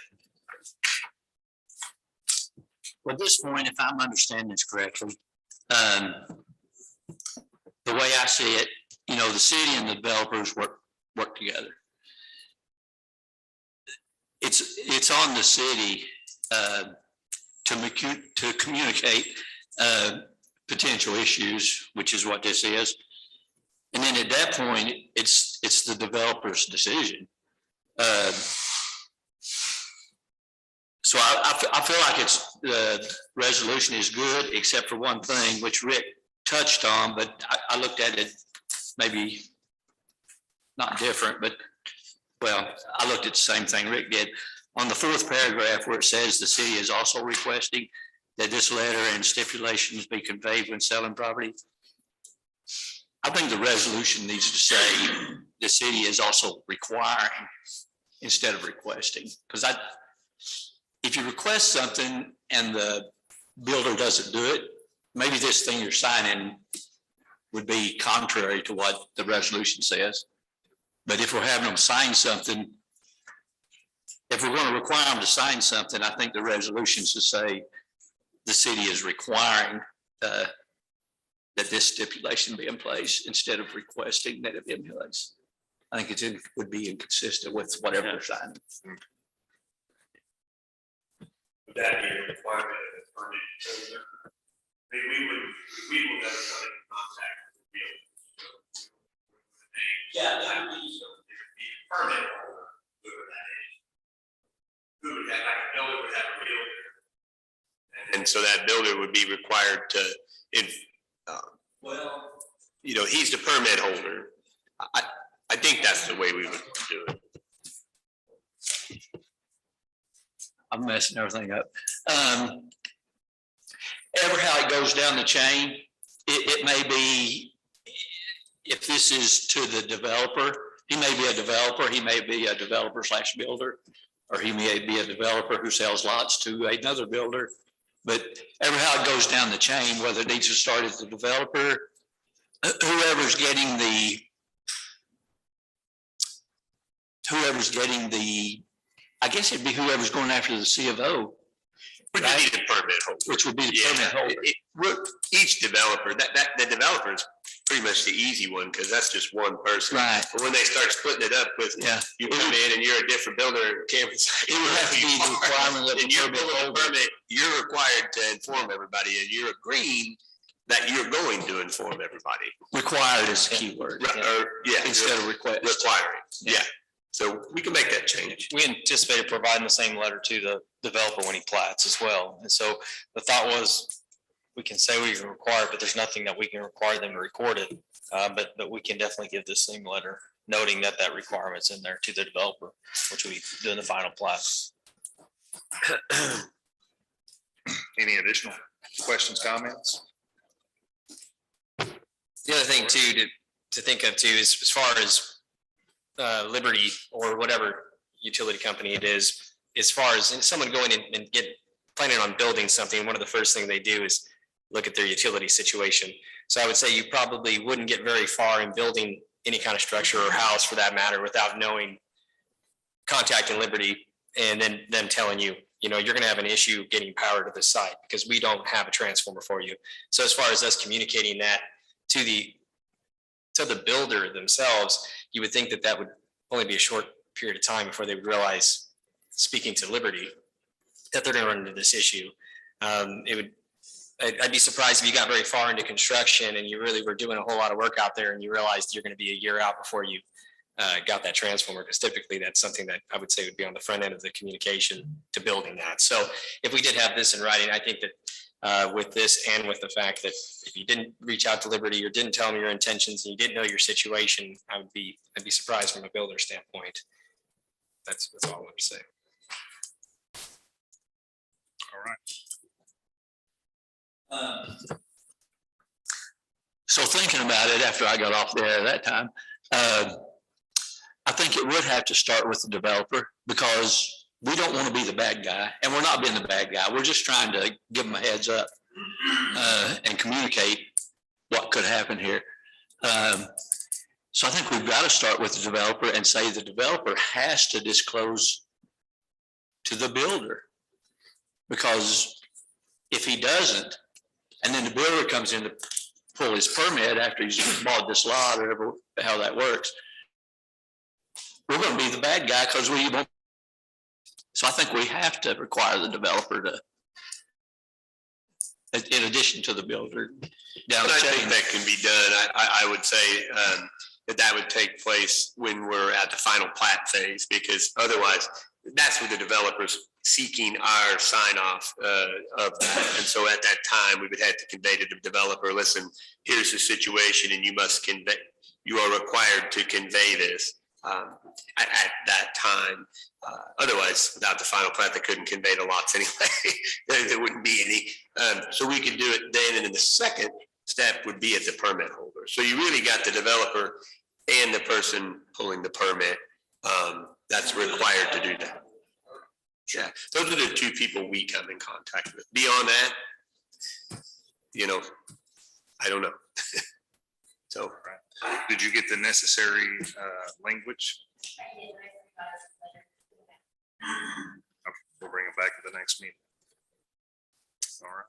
Well, at this point, if I'm understanding this correctly, the way I see it, you know, the city and the developers work together. It's on the city to communicate potential issues, which is what this is. And then at that point, it's the developer's decision. So I feel like the resolution is good, except for one thing, which Rick touched on, but I looked at it maybe not different, but well, I looked at the same thing Rick did. On the fourth paragraph where it says the city is also requesting that this letter and stipulations be conveyed when selling property. I think the resolution needs to say the city is also requiring instead of requesting, because if you request something and the builder doesn't do it, maybe this thing you're signing would be contrary to what the resolution says. But if we're having them sign something, if we're going to require them to sign something, I think the resolution should say the city is requiring that this stipulation be in place instead of requesting that it be in place. I think it would be inconsistent with whatever they're signing. Would that be a requirement of the permit? We will never come in contact with the builder. Yeah, that would be permit holder, whoever that is. Who would have, like a builder would have a realtor. And so that builder would be required to, Well, you know, he's the permit holder. I think that's the way we would do it. I'm messing everything up. Ever how it goes down the chain, it may be, if this is to the developer, he may be a developer, he may be a developer / builder, or he may be a developer who sells lots to another builder. But ever how it goes down the chain, whether it needs to start at the developer, whoever's getting the, I guess it'd be whoever's going after the C of O. Would be the permit holder. Which would be the permit holder. Each developer, the developer is pretty much the easy one, because that's just one person. Right. But when they start splitting it up with, you come in and you're a different builder, campus. It would have to be the requirement of the And you're permit pulling a holder. permit, you're required to inform everybody, and you're agreeing that you're going to inform everybody. Required is the key word. Instead of request. Requiring, yeah. So we can make that change. We anticipated providing the same letter to the developer when he plats as well. And so the thought was, we can say we can require it, but there's nothing that we can require them to record it. But we can definitely give the same letter noting that requirement's in there to the developer, which we do in the final plat. Any additional questions, comments? The other thing too, to think of too, is as far as Liberty or whatever utility company it is, as far as someone going in and planning on building something, one of the first things they do is look at their utility situation. So I would say you probably wouldn't get very far in building any kind of structure or house for that matter without contacting Liberty and then them telling you, you know, you're going to have an issue getting power to the site because we don't have a transformer for you. So as far as us communicating that to the builder themselves, you would think that would only be a short period of time before they would realize, speaking to Liberty, that they're going to run into this issue. I'd be surprised if you got very far into construction and you really were doing a whole lot of work out there and you realized you're going to be a year out before you got that transformer, because typically that's something that I would say would be on the front end of the communication to building that. So if we did have this in writing, I think that with this and with the fact that if you didn't reach out to Liberty or didn't tell them your intentions and you didn't know your situation, I'd be surprised from a builder standpoint. That's all I want to say. All right. So thinking about it after I got off the air that time, I think it would have to start with the developer, because we don't want to be the bad guy, and we're not being the bad guy. We're just trying to give them a heads up and communicate what could happen here. So I think we've got to start with the developer and say the developer has to disclose to the builder, because if he doesn't, and then the builder comes in to pull his permit after he's bought this lot or how that works, we're going to be the bad guy because we won't. So I think we have to require the developer to, in addition to the builder, down the I chain. think that can be done. I would say that would take place when we're at the final plat phase, because otherwise that's what the developer's seeking our sign off of that. And so at that time, we would have to convey to the developer, listen, here's the situation and you must convey, you are required to convey this at that time. Otherwise, without the final plat, they couldn't convey the lots anyway. There wouldn't be any. So we could do it then. And then the second step would be at the permit holder. So you really got the developer and the person pulling the permit that's required to do that. Yeah, those are the two people we come in contact with. Beyond that, I don't know. So, did you get the necessary language? Okay, we'll bring it back at the next meeting. All right.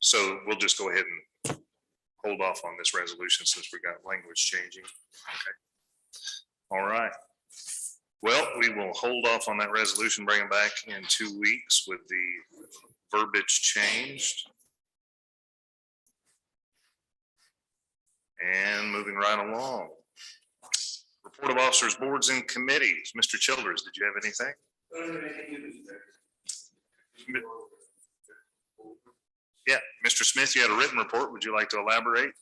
So we'll just go ahead and hold off on this resolution since we got language changing. Okay. All right. Well, we will hold off on that resolution, bring it back in 2 weeks with the verbiage changed. And moving right along. Report of officers, boards and committees. Mr. Childers, did you have anything? Yeah, Mr. Smith, you had a written report. Would you like to elaborate?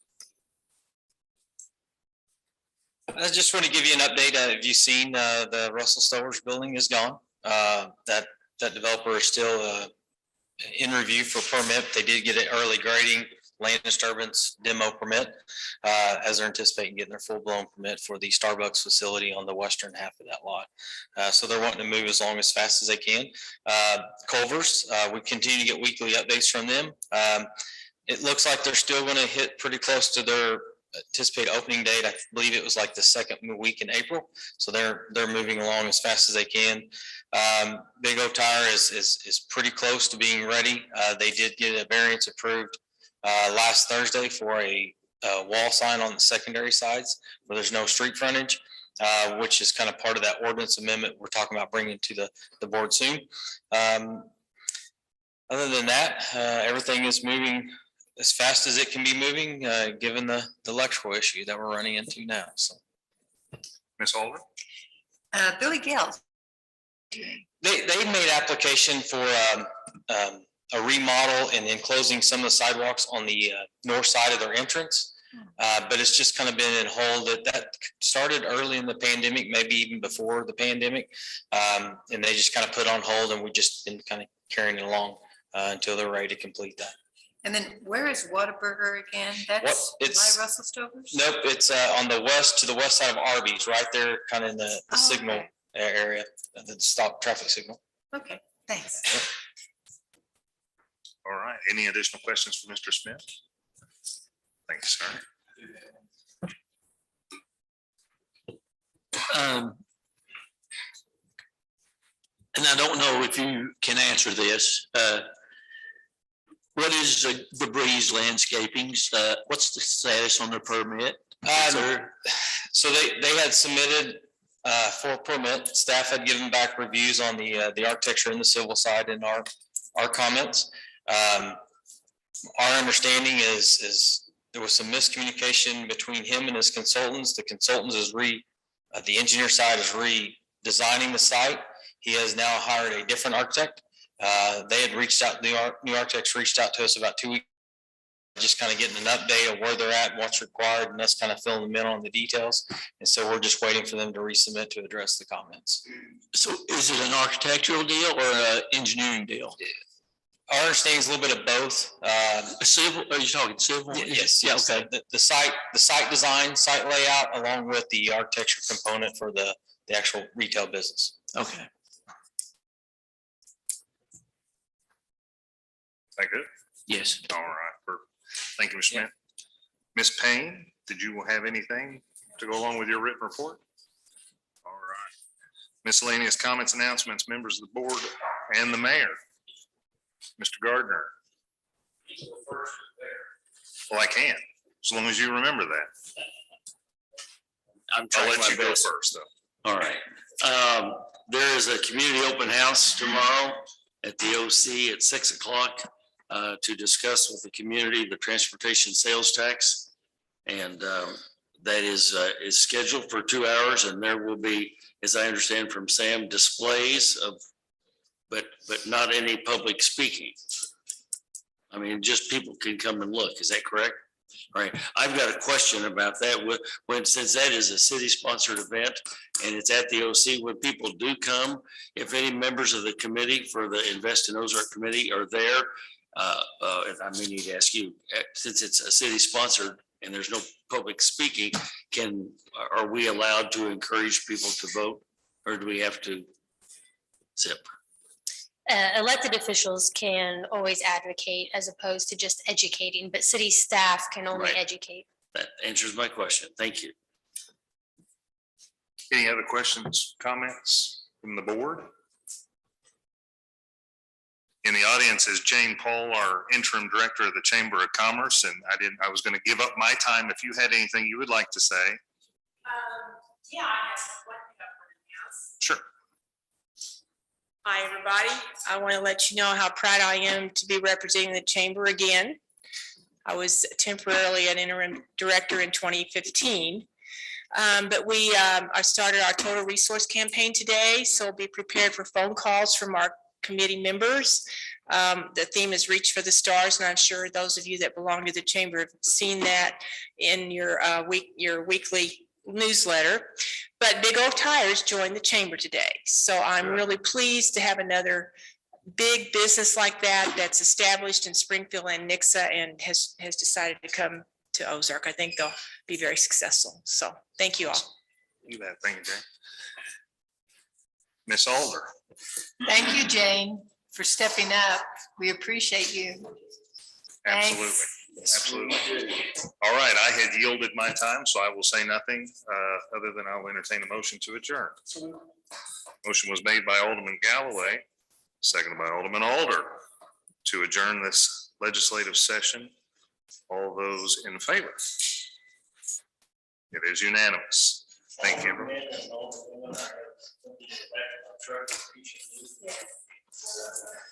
I just want to give you an update. Have you seen the Russell Stowers building is gone? That developer is still in review for permit. They did get an early grading, land disturbance demo permit, as they're anticipating getting their full-blown permit for the Starbucks facility on the western half of that lot. So they're wanting to move as fast as they can. Culvers, we continue to get weekly updates from them. It looks like they're still going to hit pretty close to their anticipated opening date. I believe it was like the second week in April. So they're moving along as fast as they can. Big O Tire is pretty close to being ready. They did get a variance approved last Thursday for a wall sign on the secondary sides where there's no street frontage, which is kind of part of that ordinance amendment we're talking about bringing to the board soon. Other than that, everything is moving as fast as it can be moving, given the electrical issue that we're running into now. So, Ms. Alderman? Billy Gale. They made application for a remodel and enclosing some of the sidewalks on the north side of their entrance. But it's just kind of been in hold. That started early in the pandemic, maybe even before the pandemic. And they just kind of put on hold, and we've just been kind of carrying it along until they're ready to complete that. And then where is Whataburger again? That's by Russell Stovers? Nope, it's on the west, to the west side of Arby's, right there, kind of in the signal area, the stop traffic signal. Okay, thanks. Yep. All right. Any additional questions for Mr. Smith? Thanks, sir. And I don't know if you can answer this. What is the Breeze Landscaping's? What's the status on the permit? So they had submitted for permit. Staff had given back reviews on the architecture and the civil side, and our our comments. Our understanding is there was some miscommunication between him and his consultants. The consultants is the engineer side is redesigning the site. He has now hired a different architect. They had reached out, new architects reached out to us about 2 weeks, just kind of getting an update of where they're at, what's required, and that's kind of filling them in on the details. And so we're just waiting for them to resubmit to address the comments. So is it an architectural deal or an engineering deal? Our understanding is a little bit of both. Civil, are you talking civil? Yes, yes. Okay. The site design, site layout, along with the architecture component for the actual retail business. Okay. That good? Yes. All right. Perfect. Thank you, Ms. Smith. Ms. Payne, did you have anything to go along with your written report? All right. Miscellaneous comments, announcements, members of the board and the mayor. Mr. Gardner. Well, I can, as long as you remember that. I'm I'll trying let my you go best. first, though. All right. There is a community open house tomorrow at the OC at 6 o'clock to discuss with the community the transportation sales tax. And that is scheduled for 2 hours, and there will be, as I understand from Sam, displays of, but not any public speaking. I mean, just people can come and look. Is that correct? All right. I've got a question about that. Since that is a city-sponsored event and it's at the OC, when people do come, if any members of the committee for the Invest in Ozark Committee are there, I may need to ask you, since it's a city-sponsored and there's no public speaking, are we allowed to encourage people to vote, or do we have to zip? Elected officials can always advocate as opposed to just educating, but city staff can only Right. educate. That answers my question. Thank you. Any other questions, comments from the board? In the audience is Jane Paul, our interim director of the Chamber of Commerce, and I was going to give up my time if you had anything you would like to say. Yeah, I have one thing I want to announce. Sure. Hi, everybody. I want to let you know how proud I am to be representing the chamber again. I was temporarily an interim director in 2015. But I started our total resource campaign today, so be prepared for phone calls from our committee members. The theme is Reach for the Stars, and I'm sure those of you that belong to the chamber have seen that in your weekly newsletter. But Big Oak Tires joined the chamber today, so I'm really pleased to have another big business like that that's established in Springfield and Nixa and has decided to come to Ozark. I think they'll be very successful. So thank you all. You bet. Thank you, Jane. Miss Alder. Thank you, Jane, for stepping up. We appreciate you. Absolutely. Thanks. Absolutely. All right, I had yielded my time, so I will say nothing other than I'll entertain a motion to adjourn. Motion was made by Alderman Galloway, seconded by Alderman Alder to adjourn this legislative session. All those in favor? It is unanimous. Thank you, everyone. Yes.